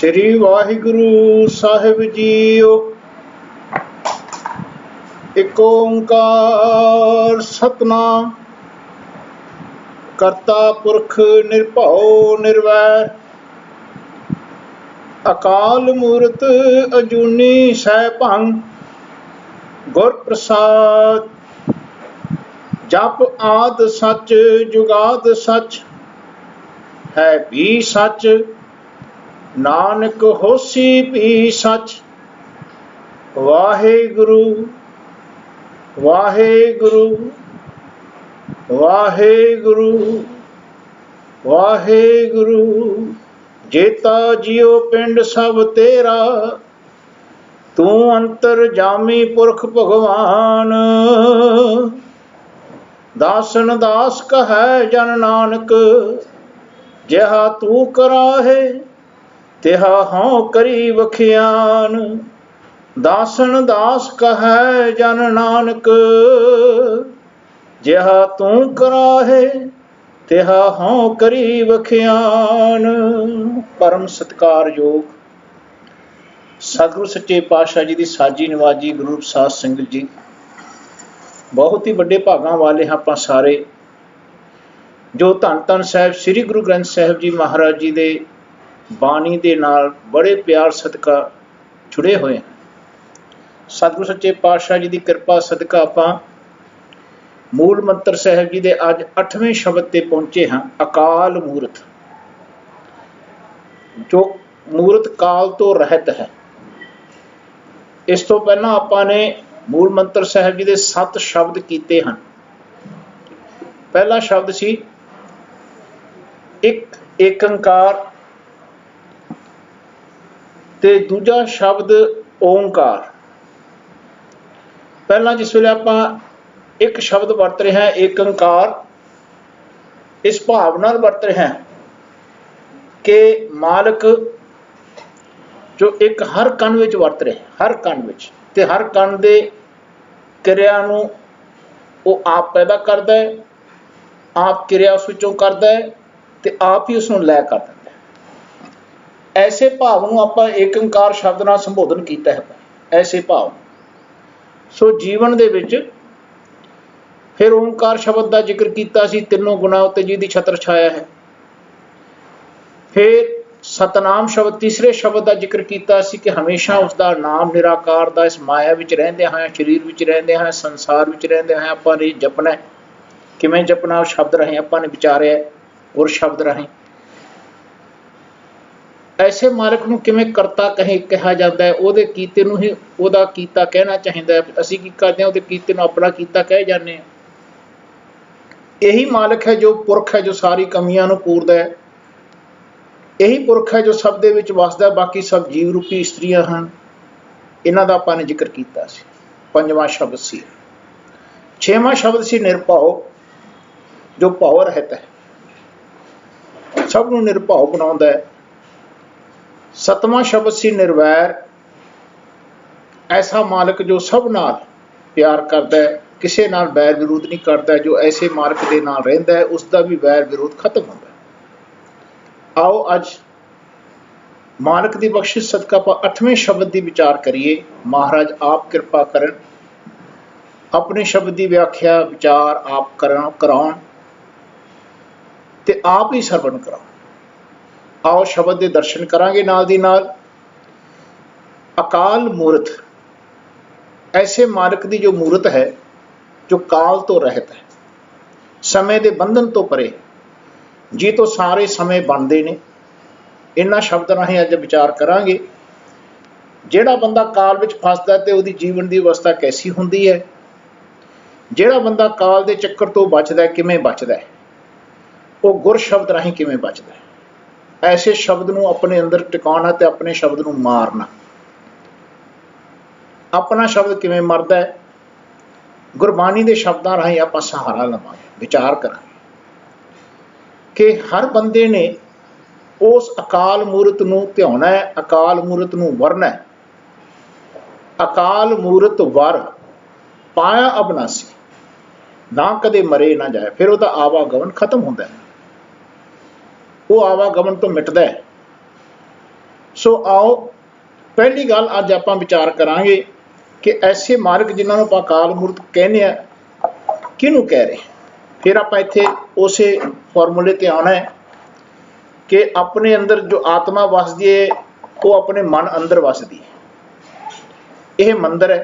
श्री वाहिगुरु साहिब जीओ। एक ओंकार सतनाम करता पुरख निरभउ निर्वैर, अकाल मूरत अजूनी सैभंग, गुर प्रसाद। जप आद सच जुगाद सच, है भी सच नानक होसी भी सच। वाहेगुरु वाहेगुरु वाहेगुरु वाहेगुरु। जेता जियो पिंड सब तेरा, तू अंतर जामी पुरख भगवान। दासन दास कहे जन नानक, जिहा तू कराहे तिहा हों करी वखियान। दासन दास कहे जन नानक, जिहा तू कराहे तिहा हों करी वखियान। परम सत्कारयोग सतगुरु सच्चे पातशाह जी की साजी नवाजी गुरु साध संगत जी, बहुत ही बड़े भागां वाले हैं आपां सारे, जो धन धन साहिब श्री गुरु ग्रंथ साहिब जी महाराज जी दे बाणी दे नाल बड़े प्यार सदका जुड़े हुए हैं। सतगुरु सच्चे पातशाह जी की कृपा सदका आपां मूल मंत्र साहिब जी दे अज 8वें शब्द ते पहुंचे हैं। अकाल मूरत, जो मूरत काल तो रहत है। इस तो पहला आपां ने मूल मंत्र साहिब जी दे 7 शब्द कीते हैं। पहला शब्द सी एक एकंकार ते दूजा शब्द ओंकार। पहला जिस वेले आपां एक शब्द वरत रहे हैं एकंकार, इस भाव नाल वरत रहे हैं कि मालक जो एक हर कण विच वरत रहे, हर कण विच ते हर कण दे क्रिया नूं वो आप पैदा करता है, आप क्रिया उस विचों करता है ते आप ही उसनूं लै कर दिंदा है। ऐसे भाव नूं आपां एकंकार शब्द नाल संबोधन कीता है। ऐसे भाव सो जीवन दे विच फिर ओंकार शब्द का जिक्र किया सी, तीनों गुणा उत्ते जिहदी छत्र छाया है। फिर सतनाम शब्द तीसरे शब्द का जिक्र किया सी कि हमेशा उसका नाम निराकार दा इस माया विच रहिंदे होए, शरीर विच रहिंदे होए, संसार विच रहिंदे होए आपां ने जपना है। किवें जपना शब्द राहीं आपां ने विचारिया गुर शब्द राहीं। ऐसे मालिक नूं किवें करता कहा जाता है, उहदे कीते नूं ही उहदा कीता कहना चाहिदा है। असीं की करदे हां, उहदे कीते नूं अपना कीता कह जाने। यही मालिक है जो पुरख है, जो सारी कमियां नूं पूरदा है। यही पुरख है जो सब दे विच वसदा है, बाकी सब जीव रूपी इस्त्रियां हन। इन्हां दा आपां ने जिक्र कीता सी। 5वां शब्द सी। 6वां शब्द सी निरभउ, जो भउ रहत है, सब नूं निरभउ बनाउंदा है। 7वां शब्द सी निर्वैर, ऐसा मालिक जो सब नाल प्यार करता है, किसी नाल बैर विरोध नहीं करता है। जो ऐसे मालिक दे नाल रहिंदा है, उसका भी बैर विरोध खत्म होंदा है। आओ अज मालिक की बख्शिश सदका आपां 8वें शब्द की विचार करिए। महाराज आप कृपा करन, अपने शब्द की व्याख्या विचार आप कराउण ते आप ही सरवण कराउण। आओ शब्द के दर्शन करांगे नाल दी नाल। अकाल मूरत, ऐसे मालिक की जो मूरत है, जो काल तो रहत है, समय के बंधन तो परे, जी तो सारे समय बनते ने। इन्हां शब्द राहीं अज विचार करांगे। जिहड़ा बंदा काल विच फसदा ते उहदी जीवन की अवस्था कैसी हुंदी है, जिहड़ा बंदा काल के चक्कर तो बचदा है किवें बचदा है, वो गुर शब्द राहीं किवें बचदा है। ऐसे शब्द नूं अपने अंदर टिकाउणा ते अपने शब्द नूं मारना। अपना शब्द किवें मरदा है, गुरबाणी के शब्दों राहीं आपां सहारा लवांगे, विचार करांगे कि हर बंदे ने उस अकाल मूरत नूं ध्याउणा है, अकाल मूरत नूं वरना है। अकाल मूरत वर पाया अबनासी, ना कदे मरे ना जाए। फिर उसका आवागमन खत्म होंदा है, वो आवागमन तो मिटदा है। सो आओ पहली गल अज आपां विचार करांगे कि ऐसे मार्ग जिन्हां नूं आपां अकाल मूर्त कहने आ किहनूं कह रहे। फिर आपां इत्थे उसे फॉर्मूले ते आना है कि अपने अंदर जो आत्मा वसदी है वो अपने मन अंदर वसदी है। यह मंदिर है,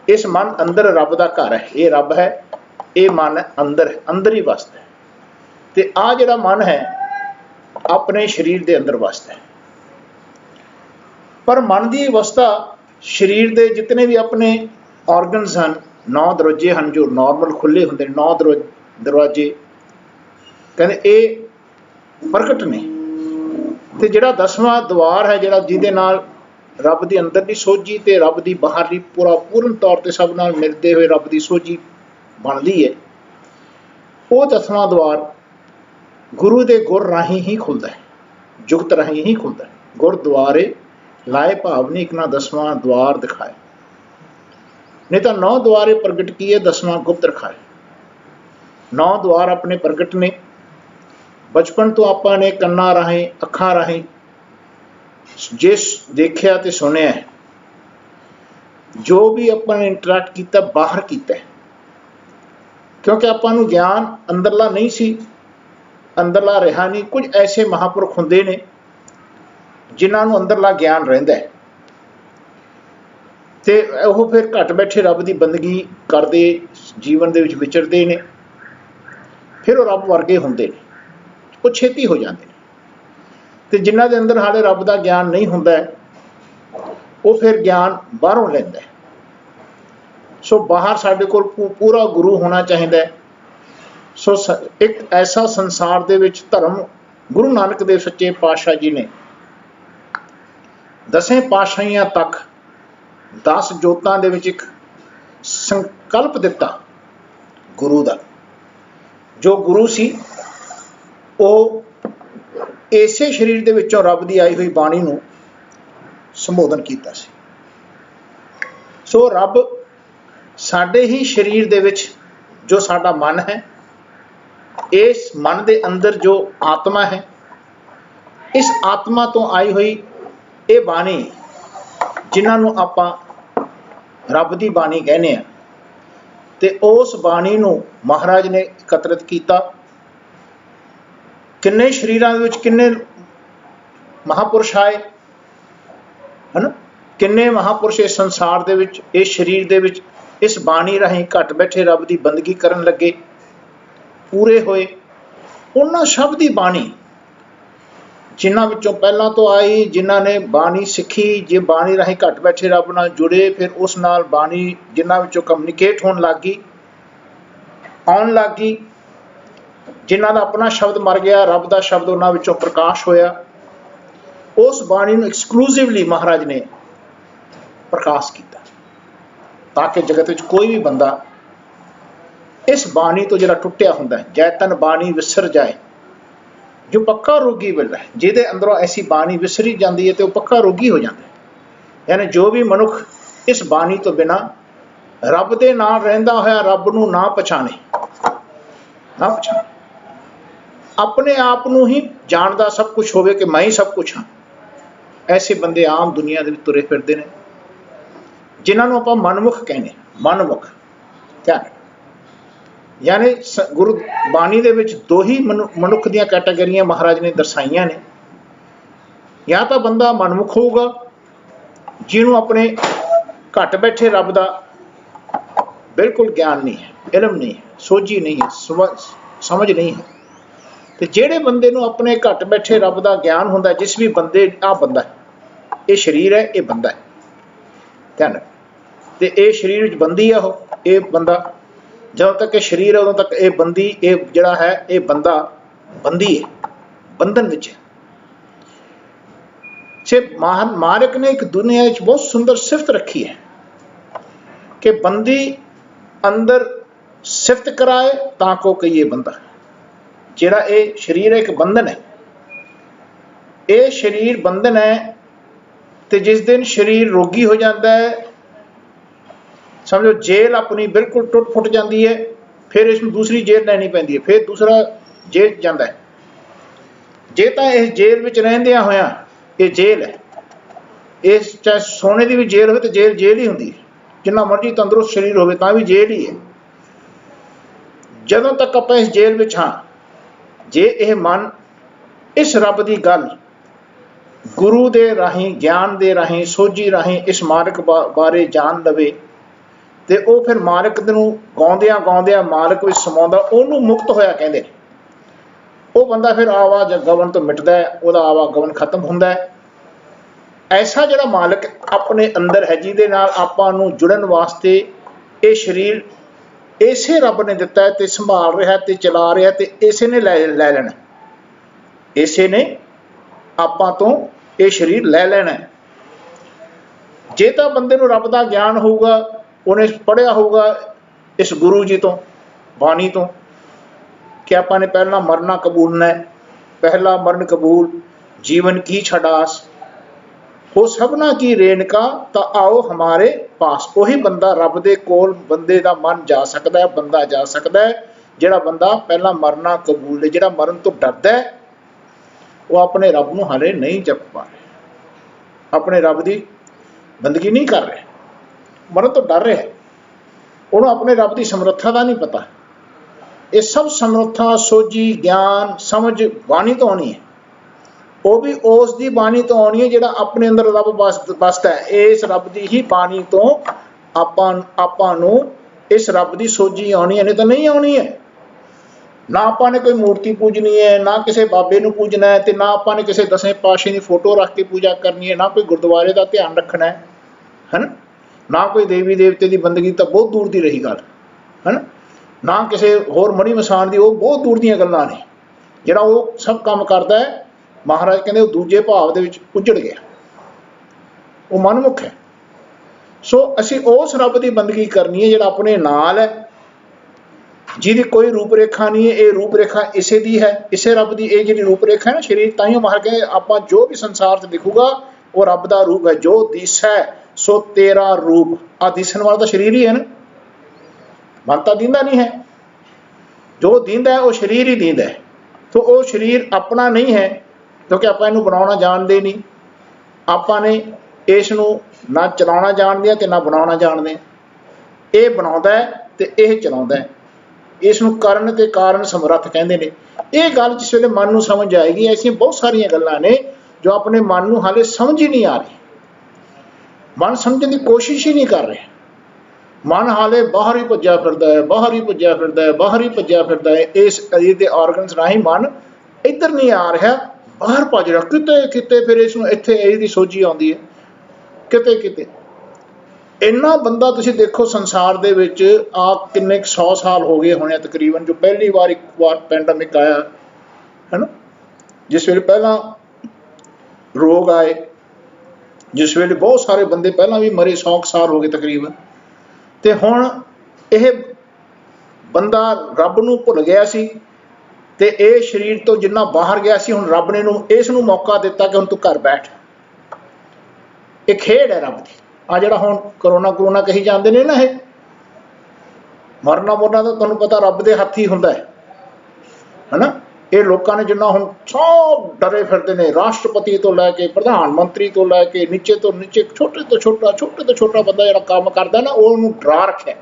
इस मन अंदर रब दा घर है, ये रब है, ये मन अंदर ही वसदा है। ते आ जिहड़ा मन है अपने शरीर दे अंदर वसदा है। पर मन की अवस्था शरीर के जितने भी अपने ऑर्गनस हैं, 9 दरवाजे हैं जो नॉर्मल खुले होंगे, 9 दरवाजे कहते ये प्रगट ने। तो जिहड़ा 10वां द्वार है जिहड़ा जिहदे नाल रब की अंदरली सोझी ते रब की बाहरली पूर्ण तौर पर सब नाल मिलते हुए रब की सोझी बनती है, वो 10वां द्वार गुरु के गुर राही ही खुलता है, जुगत राही ही खुलता है। गुरद्वारे लाए भावनी एक ना 10वां द्वार दिखाए, नहीं तो 9 द्वारे प्रगट किए 10वां गुप्त रखाए। 9 द्वार अपने प्रगट ने। बचपन तो आपां ने कन्ना राही अखां राही जिस देखिया ते सुनिया है, जो भी आपां ने इंटरैक्ट किया बाहर किया है, क्योंकि आपां नूं ज्ञान अंदरला नहीं सी, अंदरला रहा नहीं। कुछ ऐसे महापुरख हुंदे ने जिन्हां नूं अंदरला ज्ञान रहिंदा है ते वो फिर घट बैठे रब की बंदगी करते जीवन दे विच विचरदे ने, फिर वो रब वर्गे हुंदे ने, वो छेती हो जाते हैं। तो जिन्हां दे अंदर हाले रब का ज्ञान नहीं हुंदा वो फिर ज्ञान बाहरों लैंदा है। सो बाहर साडे कोल पूरा गुरु होना चाहिए। सो एक ऐसा संसार दे विच धर्म गुरु नानक देव सच्चे पातशाह जी ने 10 पातशाहियां तक 10 जोतां दे विच एक संकल्प दिता गुरु का। जो गुरु सी वो इसे शरीर दे विचों रब की आई हुई बाणी नूं संबोधन कीता सी। सो रब साडे ही शरीर दे विच जो साडा मन है, इस मन दे अंदर जो आत्मा है, इस आत्मा तो आई हुई ये बाणी जिन्हों आपां रब की बाणी कहने आ, ते उस बाणी नूं महाराज ने एकत्रित किया। किन्ने शरीरां दे विच किन्ने महापुरुष आए है ना, किन्ने महापुरुष इस संसार दे विच इस शरीर दे विच इस बाणी राहीं घट बैठे रब की बंदगी करन लगे, पूरे होए। उन्हां सब दी बाणी जिन्हां विचों पहलां तो आई, जिन्हां ने बाणी सीखी, जे बाणी राहीं घट बैठे रब नाल जुड़े, फिर उस नाल बाणी जिन्हां विचों कम्युनिकेट होण लग गई, आउण लग गई। जिन्हां दा अपना शब्द मर गया, रब दा शब्द उन्हां विचों प्रकाश होया। उस बाणी नूं एक्सक्लूसिवली महाराज ने प्रकाश किया ताकि जगत विच कोई भी बंदा इस बाणी तो जिहड़ा टुटिया हुंदा है, जैतन बाणी विसर जाए, जो पक्का रोगी मिलता है, जिहदे अंदरों ऐसी बाणी विसरी जाती है तो वह पक्का रोगी हो जाता है। यानी जो भी मनुख इस बाणी तो बिना रब दे नाल रहिंदा होया रब नूं ना पछाणे, अपने आप नूं ही जानदा सब कुछ होवे कि मैं ही सब कुछ हाँ, ऐसे बंदे आम दुनिया दे विच तुरे फिरदे ने, जिन्हां नूं आपां मनमुख कहने। मनमुख ध्यान, यानी गुरु बाणी दे विच 2 ही मनुख दीयां कैटागरियां महाराज ने दर्शाइयां ने। या तो बंदा मनमुख होगा जिन्हों अपने घट बैठे रब दा बिल्कुल ज्ञान नहीं है, इलम नहीं है, सोझी नहीं है, समझ नहीं है। तो जेड़े बंदे नूं अपने घट बैठे रब दा ज्ञान हुंदा, जिस भी बंदे आ बंदा है, ये शरीर है, ये बंदा है, ध्यान रख। तो ये शरीर विच बंदी है, ये बंदा जदों तक ये शरीर है उदों तक ये बंदी, ये जिहड़ा है ये बंदा बंदी है, बंधन विच है। मालिक ने एक दुनिया विच बहुत सुंदर सिफत रखी है कि बंदी अंदर सिफत कराए ताको कहिए बंदा। जिहड़ा ये शरीर एक बंधन है, ये शरीर बंधन है। तो जिस दिन शरीर रोगी हो जाता है, समझो जेल अपनी बिल्कुल टुट फुट जाती है, फिर इसमें दूसरी जेल लैनी पैंदी है, फिर दूसरा जेल जाता है। जे तो इस जेल में रहंदियां होया ये जेल है। इस चाहे सोने की भी जेल हो तो जेल ही होंगी, जिन्ना मर्जी तंदुरुस्त शरीर हो तो भी जेल ही है। जदों तक आप इस जेल में हाँ, जे यह मन इस रब की गल गुरु के राही, ज्ञान के राही, सोझी राही इस मालिक बारे जान लवे, तो वह फिर मालिक नूं गाउंदियां गाउंदियां मालिक विच समाउंदा, उहनूं मुक्त होया कहंदे ने। वो बंदा फिर आवागमन तो मिटदा है, वहदा आवागमन खत्म हुंदा है। ऐसा जिहड़ा मालिक अपने अंदर है, जिहदे नाल आपां नूं जुड़न वास्ते ये शरीर इसे रब ने दिता है, तो संभाल रहा है, तो चला रहा है, तो इसे ने लै लेना, इसे ने आपां तो ये शरीर लै लेना है। जे तो बंदे नूं रब दा ज्ञान होऊगा, उन्हें पढ़िया होगा इस गुरु जी तो, बाणी तो, कि आपां ने पहला मरना कबूलना है, पहला मरण कबूल, जीवन की छड़ास हो सबना की रेणका, तो आओ हमारे पास। वही बंदा रब दे कोल बंदे दा मन जा सकता है, बंदा जा सकता है जिहड़ा बंदा पहला मरना कबूल है। जिहड़ा मरण तो डरदा है वो अपने रब नूं हाले नहीं जप पा रहा, अपने रब की बंदगी नहीं कर रहे, मरण तो डर रहा है, उन्होंने अपने रब की समर्था का नहीं पता। ये सब समर्था, सोझी, ज्ञान, समझ बाणी तो आनी है, वो भी उस दी बाणी तो आनी है जिहड़ा अपने अंदर रब बसदा है। इस रब की ही बाणी तो आपां नूं इस रब की सोझी आनी है, नहीं तो नहीं आनी है। ना आपां ने कोई मूर्ति पूजनी है, ना किसी बाबे नूं पूजना है, तो ना आपां ने किसी 10वें पातशाह की फोटो रख के पूजा करनी है, ना कोई गुरुद्वारे का ध्यान रखना है ना, ना कोई देवी देवते की बंदगी, तो बहुत दूर की रही गल है ना किसी होर मणी मसान की, वो बहुत दूर दी गल्लां ने। जिहड़ा वो सब काम करता है, महाराज कहते वो दूजे भाव दे विच उजड़ गया, वो मनमुख है। सो असी उस रब की बंदगी करनी है जिहड़ा अपने नाल है, जिहदी कोई रूप रेखा नहीं है। ये रूप रेखा इसे दी है, इसे रब की ये जिहड़ी रूप रेखा है ना शरीर, ताइयों महाराज कहते आपां जो भी संसार से दिखूगा वो रब का रूप है। जो दिसै सो तेरा रूप, आ दिसन वाला तो शरीर ही है ना, मन तो दींदा नहीं है, जो दींदा है वो शरीर ही दींदा है। तो वो शरीर अपना नहीं है, क्योंकि आप इनू बनाना जानते नहीं, आपां ने इसनूं ना चलाना जानते तो ना बनाना जानते। ये बनाउंदा है तो यह चलाउंदा है, इसनूं करन ते कारण समर्थ कहंदे ने। ये गल जिस वेले मन नूं समझ आएगी, ऐसी बहुत सारिया गल्लां ने जो अपने मन नूं हाले समझ ही नहीं आ रही, मन समझने की कोशिश ही नहीं कर रहे। मन हाले बाहर ही भज्या फिरदा है, बाहर ही भज्या फिरदा है, बाहर ही भज्या फिरदा है। इस शरीर के ऑर्गनस राही मन इधर नहीं आ रहा, बाहर भज रहा किते किते, फिर इसनूं इत्थे इसदी सोझी आउंदी है किते किते। इन्ना बंदा तुसीं देखो संसार दे विच आ किन्ने 100 साल हो गए होने तकरीबन, जो पहली बार एक बार पैंडमिक आया है ना, जिस वेले पहला रोग आए, जिस वेले बहुत सारे बंदे पहला भी मरे, 100 साल हो गए तकरीबन। तो हुण यह बंदा रब नूं भुल गया सी, ते ये शरीर तो जिन्ना बाहर गया सी, हुण रब ने इसनूं मौका दिता कि हुण तू घर बैठ। ये खेड है रब की। आ जिहड़ा हुण करोना करोना कही जाते हैं ना, ये मरना मुरना तो तुहानूं पता रब दे हत्थ ही हुंदा है ना। ये लोगों ने जिन्ना हुण सब डरे फिरदे ने, राष्ट्रपति तो लैके प्रधानमंत्री तो लैके नीचे तो नीचे, छोटे तो छोटा बंदा जिहड़ा काम करदा ना, उहनूं डरा रखिया,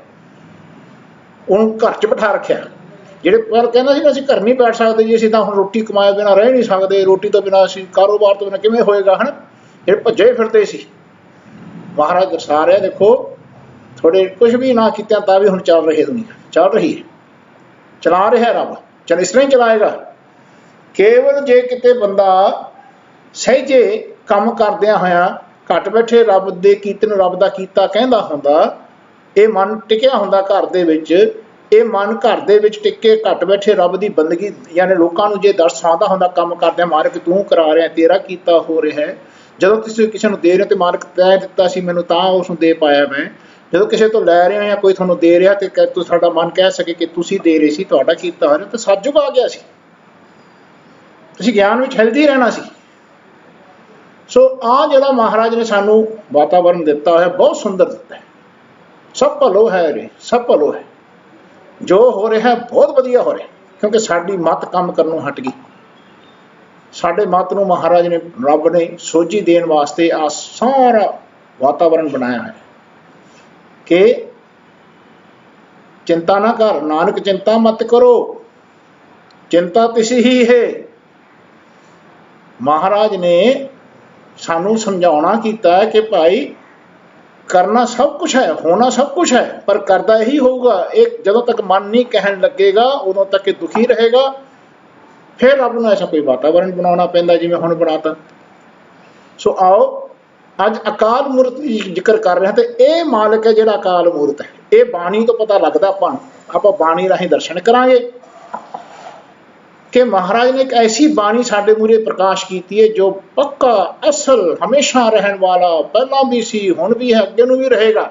उहनूं घर च बिठा रखिया। ਜਿਹੜੇ ਪਰ ਕਹਿੰਦਾ ਸੀ ਨਾ ਅਸੀਂ ਘਰ ਨਹੀਂ ਬੈਠ ਸਕਦੇ ਜੀ, ਅਸੀਂ ਤਾਂ ਹੁਣ ਰੋਟੀ ਕਮਾਏ ਬਿਨਾਂ ਰਹਿ ਨਹੀਂ ਸਕਦੇ, ਰੋਟੀ ਤੋਂ ਬਿਨਾਂ ਅਸੀਂ ਕਾਰੋਬਾਰ ਤੋਂ ਬਿਨਾਂ ਕਿਵੇਂ ਹੋਏਗਾ ਹੈ ਨਾ। ਜਿਹੜੇ ਭੱਜੇ ਫਿਰਦੇ ਸੀ, ਮਹਾਰਾਜ ਦਰਸਾ ਰਿਹਾ ਦੇਖੋ ਥੋੜੇ ਕੁਛ ਵੀ ਨਾ ਕੀਤਿਆਂ ਤਾਂ ਵੀ ਹੁਣ ਚੱਲ ਰਹੀ ਦੁਨੀਆ, ਚੱਲ ਰਹੀ ਹੈ, ਚਲਾ ਰਿਹਾ ਰੱਬ, ਚੱਲ ਇਸ ਤਰ੍ਹਾਂ ਹੀ ਚਲਾਏਗਾ। ਕੇਵਲ ਜੇ ਕਿਤੇ ਬੰਦਾ ਸਹਿਜੇ ਕੰਮ ਕਰਦਿਆਂ ਹੋਇਆਂ ਘੱਟ ਬੈਠੇ ਰੱਬ ਦੇ ਕੀਤੇ ਨੂੰ ਰੱਬ ਦਾ ਕੀਤਾ ਕਹਿੰਦਾ ਹੁੰਦਾ, ਇਹ ਮਨ ਟਿਕਿਆ ਹੁੰਦਾ ਘਰ ਦੇ ਵਿੱਚ, ਇਹ ਮਨ घर ਦੇ ਵਿੱਚ ਟਿੱਕੇ ਘੱਟ ਬੈਠੇ ਰੱਬ ਦੀ ਬੰਦਗੀ, ਯਾਨੀ ਲੋਕਾਂ ਨੂੰ ਜੇ ਦਰਸ ਆਉਂਦਾ ਹੁੰਦਾ ਕੰਮ ਕਰਦਿਆਂ, ਮਾਲਕ ਤੂੰ ਕਰਾ ਰਿਹਾ, ਤੇਰਾ ਕੀਤਾ ਹੋ ਰਿਹਾ ਹੈ। ਜਦੋਂ ਤੁਸੀਂ ਕਿਸੇ ਨੂੰ ਦੇ ਰਹੇ ਹੋ ਤਾਂ ਮਾਲਕ ਤੈਂ ਦਿੱਤਾ ਸੀ ਮੈਨੂੰ ਤਾਂ ਉਸ ਨੂੰ ਦੇ ਪਾਇਆ ਮੈਂ। ਜਦੋਂ ਕਿਸੇ ਤੋਂ ਲੈ ਰਹੇ ਹੋ ਜਾਂ ਕੋਈ ਤੁਹਾਨੂੰ ਦੇ ਰਿਹਾ ਤੇ ਤੂੰ ਸਾਡਾ ਮਨ ਕਹਿ ਸਕੇ ਕਿ ਤੁਸੀਂ ਦੇ ਰਹੇ ਸੀ, ਤੁਹਾਡਾ ਕੀਤਾ ਹੋ ਰਿਹਾ, ਤਾਂ ਸਤਿਯੁਗ ਆ ਗਿਆ ਸੀ, ਤੁਸੀਂ ਗਿਆਨ ਵਿੱਚ ਹਿਲਦੇ ਹੀ ਰਹਿਣਾ ਸੀ। ਸੋ ਆ ਜਿਹੜਾ ਮਹਾਰਾਜ ਨੇ ਸਾਨੂੰ ਵਾਤਾਵਰਨ ਦਿੱਤਾ ਹੋਇਆ ਬਹੁਤ ਸੁੰਦਰ ਦਿੱਤਾ ਹੈ, ਸਭ ਭਲੋ ਹੈ ਰੇ, ਸਭ ਭਲੋ ਹੈ। ਜੋ ਹੋ ਰਿਹਾ ਬਹੁਤ ਵਧੀਆ ਹੋ ਰਿਹਾ, ਕਿਉਂਕਿ ਸਾਡੀ ਮੱਤ ਕੰਮ ਕਰਨੋਂ ਹਟ ਗਈ। साढ़े मत नूं महाराज ने, रब ने सोझी देण वास्ते आ सारा वातावरण बनाया है कि चिंता ना कर, नानक चिंता मत करो, चिंता तिसी ही है। महाराज ने सानू समझाउणा कीता है कि भाई करना सब कुछ है, होना सब कुछ है, पर करदा ही होगा। एक जदों तक मन नहीं कहन लगेगा उदों तक दुखी रहेगा। फिर रब नूं ऐसा कोई वातावरण बनाउणा पैंदा जिवें हुण बनाता। सो आओ अज अकाल मूरत की जिक्र कर रहे हैं, तो यह मालिक है जिहड़ा अकाल मूरत है। ये बाणी तो पता लगता आपां बाणी राहीं दर्शन करांगे कि महाराज ने एक ऐसी बाणी साडे मूहरे प्रकाश की है जो पक्का असल हमेशा रहन वाला, पहला भी सी, हुण भी है, अगे नूं भी रहेगा,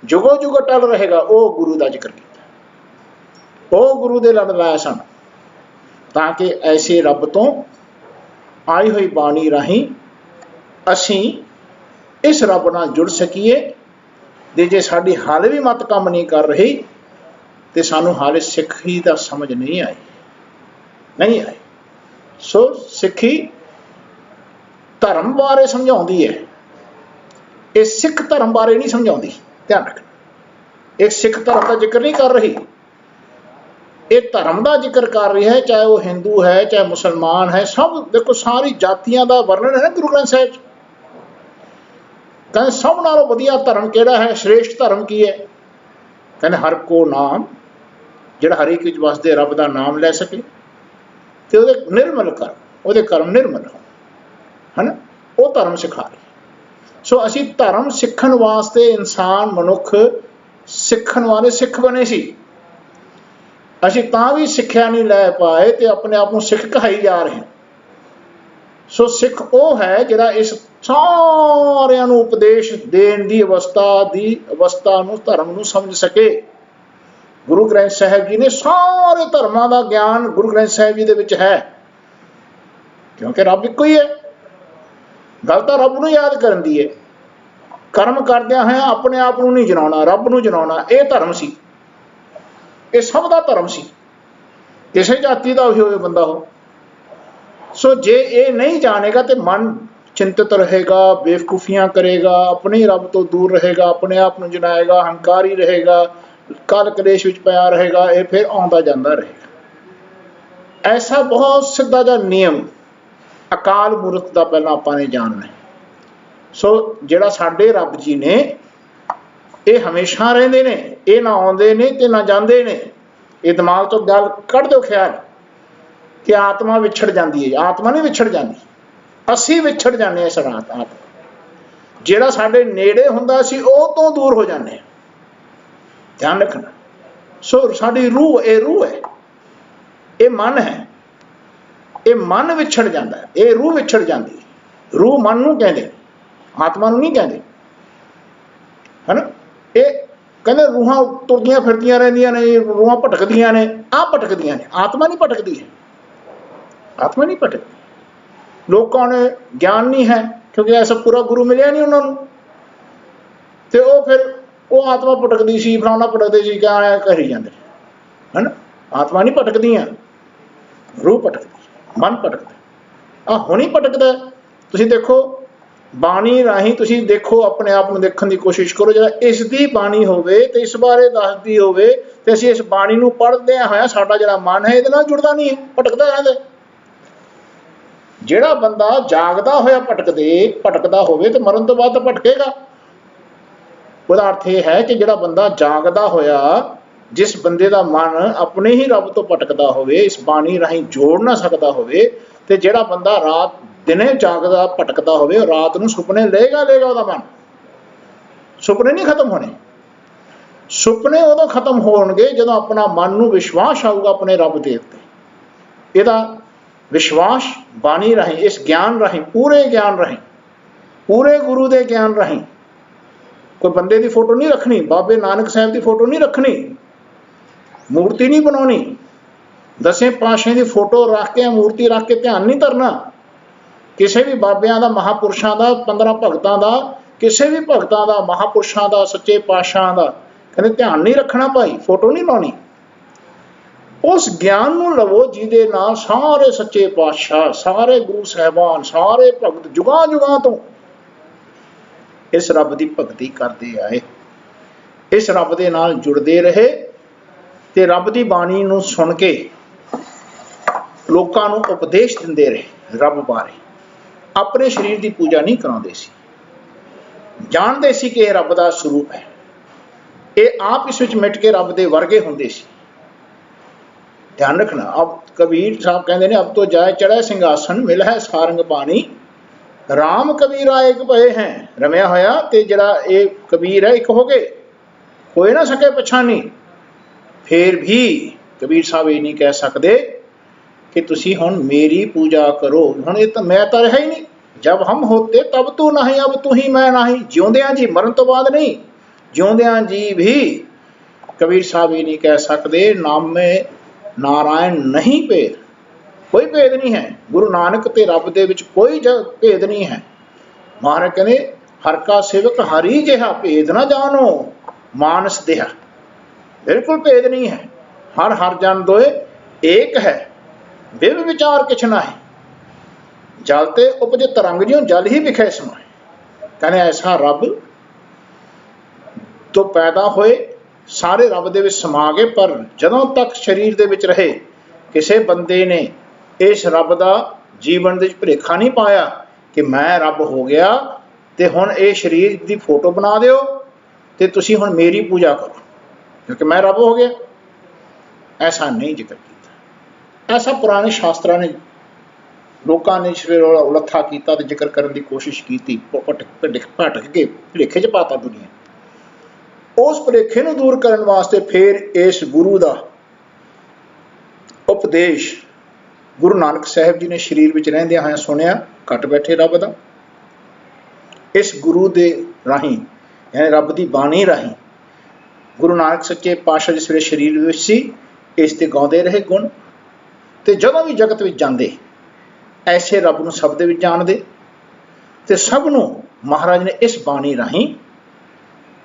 जुगो जुग टल रहेगा। वो गुरु का जिक्र किया, वो गुरु दे लड़ लाए सन, ताकि ऐसे रब तो आई हुई बाणी राहीं असीं इस रब नाल जुड़ सकीए। ते जे साडी हाले भी मत काम नहीं कर रही तो सानू हाले सिੱਖੀ दा समझ नहीं आई। सो सिੱਖੀ धर्म बारे समझाउंदी है, ये सिख धर्म बारे नहीं समझाउंदी। ध्यान रखना, एक सिख धर्म का जिक्र नहीं कर रही, ये धर्म का जिक्र कर रही है। चाहे वो हिंदू है, चाहे मुसलमान है, सब देखो सारी जातियां का वर्णन है ना गुरु ग्रंथ साहिब। कहते सब नालों वधिया धर्म केड़ा है, श्रेष्ठ धर्म की है? कहते हर को नाम, जिहड़ा हर एक विच वसदे रब का नाम लै सके ते उहदे निर्मल कर, उहदे कर्म निर्मल हो, है ना, वो धर्म सिखा रही। सो असी धर्म सिखण वास्ते इंसान मनुख सिखण वाले सिख बने सी, असी तां भी सिक्ख्या नहीं लै पाए तो अपने आप को सिख कहाई जा रहे हैं। सो सिख वो है जिहड़ा इस सारिਆਂ ਨੂੰ उपदेश देण दी अवस्था ਨੂੰ धर्म ਨੂੰ समझ सके। गुरु ग्रंथ साहिब जी ने सारे धर्मां का ज्ञान गुरु ग्रंथ साहिब जी दे विच है, क्योंकि रब इक्को ही है। गल तां रब नूं याद करन दी है, कर्म करदिआं होइआं अपने आप नूं नहीं जनाउणा, रब नूं जनाउणा, ये धर्म सी, ये सब का धर्म सी, किसी जाति का भी होवे बंदा हो। सो जे ये नहीं जानेगा तो मन चिंतित रहेगा, बेवकूफियां करेगा, अपने ही रब तो दूर रहेगा, अपने आप में जनाएगा, हंकारी रहेगा, काल कलेश विच पिया रहेगा, ये फिर आउंदा जांदा रहेगा। ऐसा बहुत सीधा जिहा नियम अकाल मूरत का पहला आपां ने जानना है। सो जिहड़ा साडे रब जी ने ये हमेशा रहिंदे ने, ये ना आउंदे ने ते ना जांदे ने। ये दिमाग तो गल कढ़ दो ख्याल कि आत्मा विछड़ जाती है, आत्मा नहीं विछड़ जाती, असी विछड़ जाने इस रात। आत्मा जिहड़ा साडे नेड़े हुंदा असी ओह तो दूर हो जाने। ध्यान रखना। सो साडी रूह, ये रूह है, ये मन है, ये मन विछड़ जाता है, ये रूह विछड़ जाती है। रूह मन नूं कहंदे, आत्मा नूं नहीं कहंदे, है ना। ये कहंदे रूहां तुरदियां फिरदियां रहिंदियां ने, रूहां भटकदियां ने, आ भटकदियां ने, आत्मा नहीं भटकदी है, आत्मा नहीं भटकदी। लोगों ने ज्ञान नहीं है क्योंकि ऐसा पूरा गुरु मिलिया नहीं उन्होंने, तो वो फिर वो आत्मा भटकदी सी, फलाना भटकदे सी, क्या करी जाते, है ना। आत्मा नहीं भटकदियां, रूह भटकदी, मन भटकदा। हुण ही भटकदा। तुसीं देखो बाणी राही, तुसीं देखो अपने आप में देखने की कोशिश करो, जरा इसकी बाणी होवे तो इस बारे दसदी होवे तो असीं इस बाणी नूं पढ़दे होया साडा जिहड़ा मन है इहदे नाल जुड़दा नहीं है, भटकदा रहंदा। जिहड़ा बंदा जागदा होया भटकदा होवे तो मरण तो बाद भटकेगा। उसदा अर्थ यह है कि जिहड़ा बंदा जागदा होया, जिस बंदे का मन अपने ही रब तो भटकदा होवे, इस बाणी राही जोड़ ना सकदा होवे, ते जिहड़ा बंदा रात दिने जागदा भटकदा होवे, रात नूं सुपने लेगा उसदा मन। सुपने नहीं खत्म होने, सुपने उदों खत्म होणगे जदों अपना मन नूं विश्वास आऊगा अपने रब दे उत्ते। इहदा विश्वास बाणी राही, इस ज्ञान राही, पूरे ज्ञान राही, पूरे गुरु के ज्ञान राही। कोई बंदे की फोटो नहीं रखनी, बाबे नानक साहब की फोटो नहीं रखनी, मूर्ति नहीं बनानी, 10 पातशाह की फोटो रख के मूर्ति रख के ध्यान नहीं धरना। किसी भी बाबियां का, महापुरुषों का, 15 भगतों का, किसी भी भगतों का, महापुरुषों का, सच्चे पातशाह का कहते ध्यान नहीं रखना भाई, फोटो नहीं लानी। उस ज्ञान नूं लवो जिहदे नाल सारे सच्चे पातशाह, सारे गुरु साहिबान, सारे भगत जुगां जुगां तो इस रब की भगती करते आए, इस रब दे नाल जुड़ते रहे ते रब की बाणी नूं सुन के लोकां नूं उपदेश दिंदे रहे। रब बारे अपने शरीर की पूजा नहीं कराते सी, जानते सी कि रब का स्वरूप है, ये आप इस विच मिट के रब के वर्गे होंदे सी। ध्यान रखना, अब कबीर साहब कहते हैं अब तो जाए चढ़े सिंघासन मिल है सारंग पानी, राम कबीरा एक भये हैं रमया होया, ते जड़ा ये कबीर है एक हो गए, कोई ना सके पछानी। फिर भी कबीर साहब ये नहीं कह सकते कि तुसी हुण मेरी पूजा करो, हुण ये तो मैं तो रहा ही नहीं, जब हम होते तब तू नहीं, अब तू ही मैं नहीं, जिउंदियां जी मरण तो बाद नहीं, जिउंदियां जी भी कबीर साहब ये नहीं कह सकते नाम में नारायण नहीं भेद, कोई भेद नहीं है। गुरु नानक ते रब दे विच कोई भेद नहीं है। महाराज कहने हर का सेवक हरि जिहा भेद ना जानो मानस देहा, बिल्कुल भेद नहीं है। हर हर जन दोए एक है, विव विचार किछ नाहि, जल ते उपज तरंग जिउं जल ही विखे समाए। कहने ऐसा रब तो पैदा होए सारे रब दे विच समा गए, पर जदों तक शरीर दे विच रहे किसी बंदे ने इस रब दा जीवन दे विच भुलेखा नहीं पाया कि मैं रब हो गया ते हुण ये शरीर दी फोटो बना दिओ ते तुसीं हुण मेरी पूजा करो क्योंकि मैं रब हो गया। ऐसा नहीं जिक्र किया, ऐसा पुराने शास्त्रों ने लोगों ने उलत्था किया तो जिक्र करने की कोशिश की, भटक के भुलेखे च पाता दुनिया। उस भुलेखे नूं दूर करने वास्ते फिर इस गुरु का उपदेश गुरु नानक साहब जी ने शरीर में रहिंदियां होइयां सुनिया, घट बैठे रब दा। इस गुरु दे राही यानी रब की बाणी राही गुरु नानक सच्चे पातशाह जिस वे शरीर में सी इस ते गाउंदे रहे गुण, ते जदों भी जगत में जांदे ऐसे रब नूं सब दे विच जाणदे ते सब नूं महाराज ने इस बाणी राही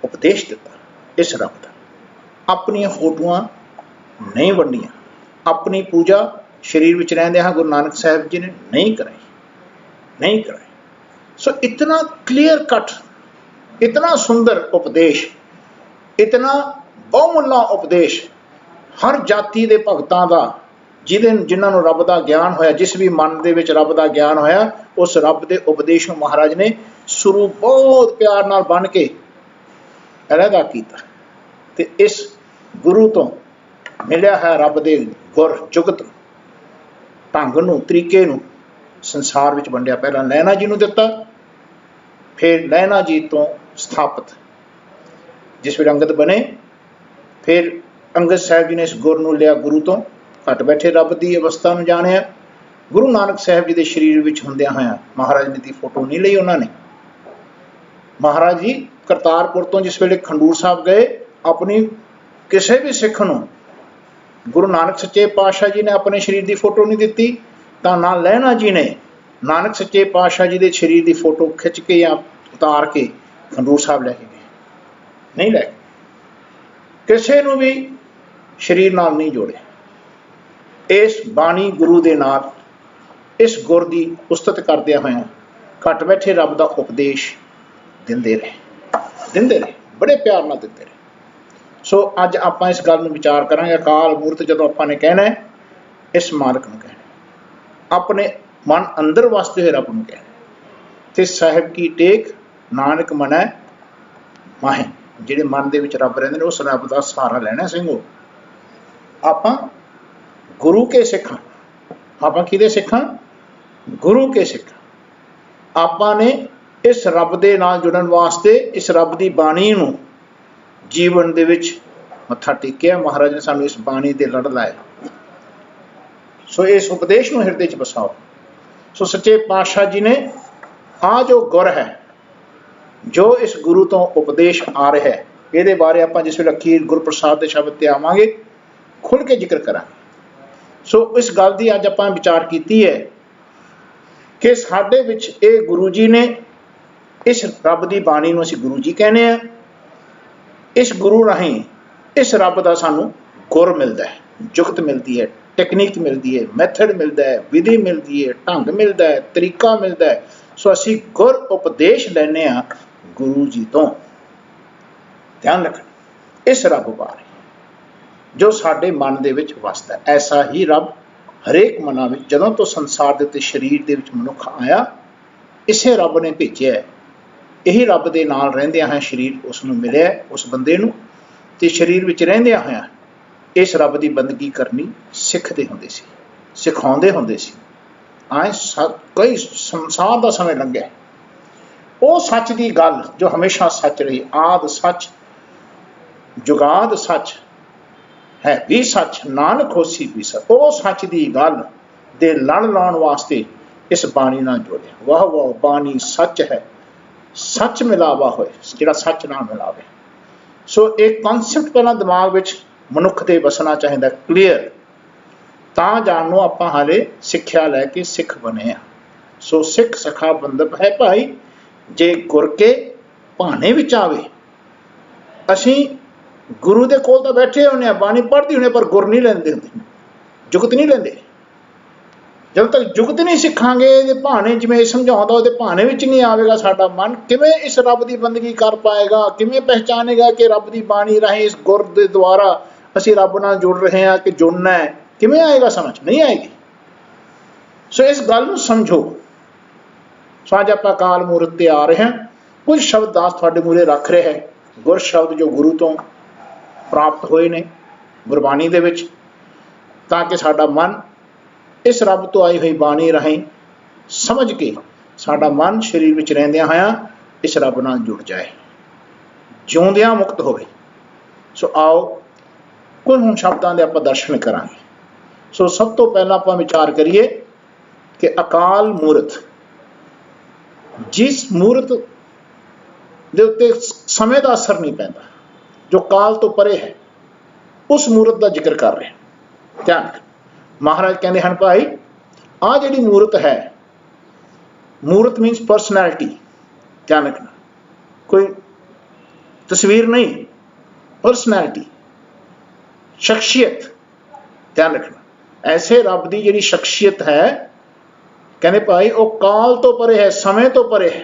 उपदेश दिता। इस रब का अपनी फोटोआं नहीं वंडियां, अपनी पूजा शरीर में रहिंदियां गुरु नानक साहब जी ने नहीं कराई। सो इतना क्लीयर कट, इतना सुंदर उपदेश, इतना बहुमुल्ला उपदेश हर जाति के भगतां का, जिन्होंने रब का ज्ञान होया, जिस भी मन के विच रब का ज्ञान होया, उस रब के उपदेश में महाराज ने शुरू बहुत प्यार नाल बन के अलहदा किया। ते इस गुरु तो मिलिया है रब के गुर जुगत ढंग नूं तरीके नूं संसार विच वंडिया। पहला लैना जी नूं दिता, फिर लैना जी तो स्थापित जिस वे अंगद बने, फिर अंगद साहब जी ने इस गुर नूं लिया, गुरु तो घट बैठे रब की अवस्था में जानिया। गुरु नानक साहब जी के शरीर में होंदिया होया महाराज ने दी फोटो नहीं ली उन्होंने। महाराज जी करतारपुर तो जिस वेले खंडूर साहब गए, अपनी किसी भी सिख नूं गुरु नानक सच्चे पातशाह जी ने अपने शरीर की फोटो नहीं दी, तो ना लहना जी ने नानक सच्चे पातशाह जी के शरीर की फोटो खिंच के या उतार के खंडूर साहब लैके गए, नहीं लै किसी नूं भी शरीर नाल नहीं जोड़े। इस बाणी गुरु दे नाल इस गुर की उस्तत करदिया होया घट बैठे रब का उपदेश दिंदे रहे, बड़े प्यार नाल दिंदे रहे। सो अज आपां इस गल नूं विचार करांगे। अकाल मूर्त जदों आपां ने कहना है, इस मालक नूं कहना, अपने मन अंदर वसते हुए रब नूं कहना, ते साहिब की टेक नानक मनै माहे, जिहड़े मन दे विच रब रहिंदे ने उस रब का सहारा लैना। सिंघो आपां गुरु के सिख हां, आपां किहदे सिख हां? गुरु के सिख। आपां ने इस रब दे नाल जुड़न वास्ते इस रब की बाणी नूं जीवन दे विच मत्था टेकिया। महाराज ने सानूं इस बाणी दे लड़ लाया। सो इस उपदेश नूं हिरदे च बसाओ। सो सच्चे पातशाह जी ने आ जो गुर है, जो इस गुरु तो उपदेश आ रहा है, ये बारे आप जिस वे अखीर गुरु प्रसाद के शब्द ते आवांगे खुल के जिक्र करांगे। सो इस गल की अज आप विचार की है कि साडे विच ये गुरु जी ने इस रब की बाणी नूं असीं गुरु जी कहने हैं। इस गुरु राही इस रब का सानू गुर मिलता है। जुगत मिलती है, टेक्निक मिलती है, मैथड मिलता है, विधि मिलती है, ढंग मिलता है, तरीका मिलता है। सो असी गुर उपदेश लैने आ गुरु जी तो। ध्यान रखना इस रब बारे जो साडे मन दे विच वसदा, ऐसा ही रब हरेक मना विच जदों तो संसार दे उत्ते शरीर दे विच मनुख आया, इसे रब ने भेजिया है। यही रब दे नाल रहिंदियां होइयां शरीर उस नूं मिलिया, उस बंदे नूं, ते शरीर विच रहिंदियां होइयां इस रब की बंदगी करनी सिखते होंदे सी, सिखाउंदे होंदे सी। आए कई संसार का समय लंघिया, वो सच की गल जो हमेशा सच रही, आद सच जुगाद सच है भी सच, नानक होसी भी सच, वो सच की गल दे लड़ लाउण वास्ते इस बाणी नाल जोड़िया। वाह वाह, बाणी सच है, सच मिलावा होए, जिहड़ा सच नाल मिलावे। सो एक कॉन्सैप्ट पहला दिमाग विच मनुख दे वसना चाहिए क्लीयर, तां जानो आपां हाले सिक्ख्या लैके सिख बने आ। सो सिख सखा बंदप है भाई, जे गुर के भाने विच आवे। असीं गुरु दे कोल तां बैठे होने, बाणी पढ़दी होने, पर गुर नहीं लैंदे हुंदे, जुगत नहीं लैंदे। जब तक जुगत नहीं सिखांगे, भाने जिवें समझाउंदा उहदे भाने विच नहीं आवेगा साडा मन, किवें इस रब की बंदगी कर पाएगा, किवें पहचानेगा कि रब की बाणी राहीं इस गुर दे द्वारा असीं रब नाल जुड़ रहे हैं कि जुड़ना है, किवें आएगा समझ? नहीं आएगी। सो इस गल नूं समझो। सो अज आपां अकाल मूरत ते आ रहे हैं, कुछ शब्द दास तुहाडे मूहरे रख रहे हैं, गुर शब्द जो गुरु तो प्राप्त होए ने गुरबाणी दे विच, ताकि साडा मन इस रब तो आई हुई बाणी राहीं समझ के साडा मन शरीर विच रहिंदियां होइयां इस रब नाल जुड़ जाए, जिउंदियां मुक्त होवे। सो आओ कुछ हुण शब्दां दे आपां दर्शन करांगे। सो सब तो पहला आपां विचार करिए कि अकाल मूरत, जिस मूरत दे उत्ते समय का असर नहीं पैंदा, जो काल तो परे है, उस मूरत का जिक्र कर रहे हैं। ध्यान महाराज कहते हैं भाई, आ जिहड़ी मूरत है, मूरत मीनस परसनैलिटी, ध्यान रखना, कोई तस्वीर नहीं, परसनैलिटी, शख्सियत। ध्यान रखना ऐसे रब की जिहड़ी शख्सियत है, कहते भाई वो काल तो परे है, समय तो परे है।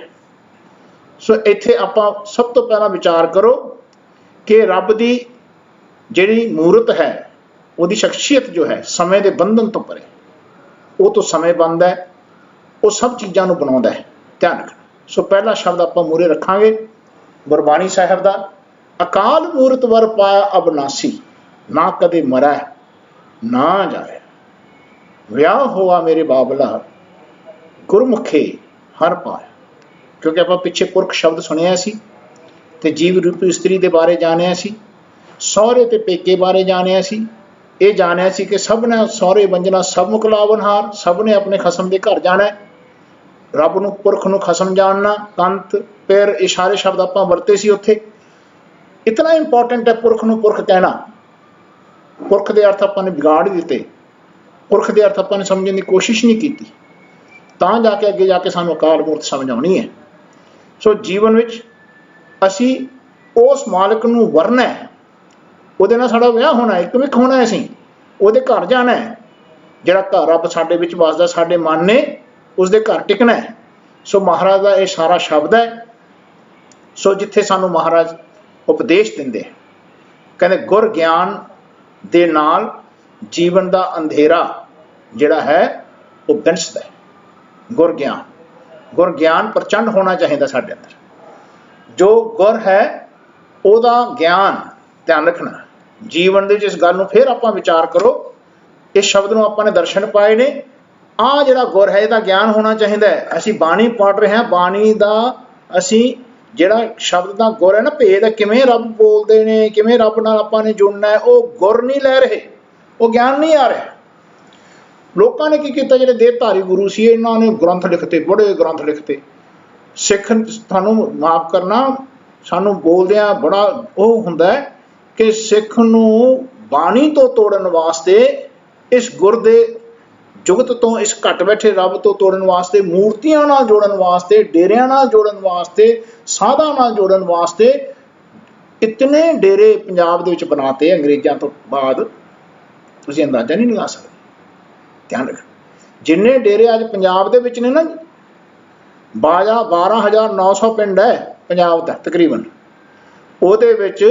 सो इत्थे आपां सब तो पहला विचार करो कि रब की जिहड़ी मूरत है, उसकी शख्सियत जो है समय के बंधन तो परे, वो तो समय बनता है, वो सब चीज़ों को बनाता है। ध्यान रखना। सो पहला शब्द आप मूहरे रखांगे गुरबाणी साहब का, अकाल मूरत वर पाया अबनासी, ना कदे मरै ना जाए, विआह होआ मेरे बाबला गुरमुखे हर पाया। क्योंकि आप पिछे पुरख शब्द सुनिया सी, ते जीव रूपी स्त्री के बारे जानिया सी, सौहरे ते पेके बारे जानिया सी, ये जानिया सी कि सब ने सौहरे वंजना सब मुकलावनहार, सब ने अपने खसम के घर जाना है। रब नूं पुरख नूं खसम जानना, कंत फिर इशारे शब्द आप वरते सी उत्थे। इतना इंपॉर्टेंट है पुरख नूं पुरख कहना। पुरख के अर्थ आपां ने बिगाड़ दिते, पुरख के अर्थ आपां ने समझने की कोशिश नहीं की, तां जाके अगे जाके सानूं अकाल मूरत समझ आउणी है। सो जीवन विच असी उस मालिक नूं वरना है, उहदे नाल साडा विआह होना है, किवें होना है, असीं उहदे घर जाना है। जिहड़ा घर रब साडे विच वसदा, साडे मन ने उसदे घर टिकना है। सो महाराज का यह सारा शब्द है। सो जिथे सानूं महाराज उपदेश दिंदे हैं, कहंदे गुर ज्ञान दे नाल जीवन का अंधेरा जिहड़ा है वो बिनसदा है। गुर ज्ञान प्रचंड होना चाहिए साडे अंदर। जो गुर है उहदा ज्ञान, ध्यान रखना जीवन दे इस गल नूं फिर आपां विचार करो। इस शब्द नूं आपां ने दर्शन पाए ने, आ जिहड़ा गुर है इहदा ज्ञान होना चाहिए है। असीं बाणी पढ़ रहे हैं, बाणी दा असीं जिहड़ा शब्द दा गुर है ना, भेद है, किवें रब बोलदे ने, किवें रब नाल आपां ने जुड़ना है, वो गुर नहीं लै रहे, वो ज्ञान नहीं आ रहा। लोगों ने की किया, जिहड़े देहधारी गुरु सी, इन्हां ने ग्रंथ लिखते, बड़े ग्रंथ लिखते। सिख सानूं माफ करना, सानूं बोलदिआं बड़ा वो हुंदा है कि सिख नूं बाणी तो तोड़न वास्ते, इस गुर दे जुगत तो, इस घट बैठे रब तो तोड़न वास्ते, मूर्तियां नाल जोड़न वास्ते, डेरियां नाल जोड़न वास्ते, साधां नाल जोड़न वास्ते इतने डेरे पंजाब दे विच बनाते अंग्रेज़ां तो बाद। ਤੁਸੀਂ ਅੰਦਾਜ਼ਾ नहीं लगा सकते। ध्यान रखना, जिन्ने डेरे अज पंजाब दे विच ने ना, 12,900 पिंड है पंजाब दा तकरीबन, ਉਹਦੇ ਵਿੱਚ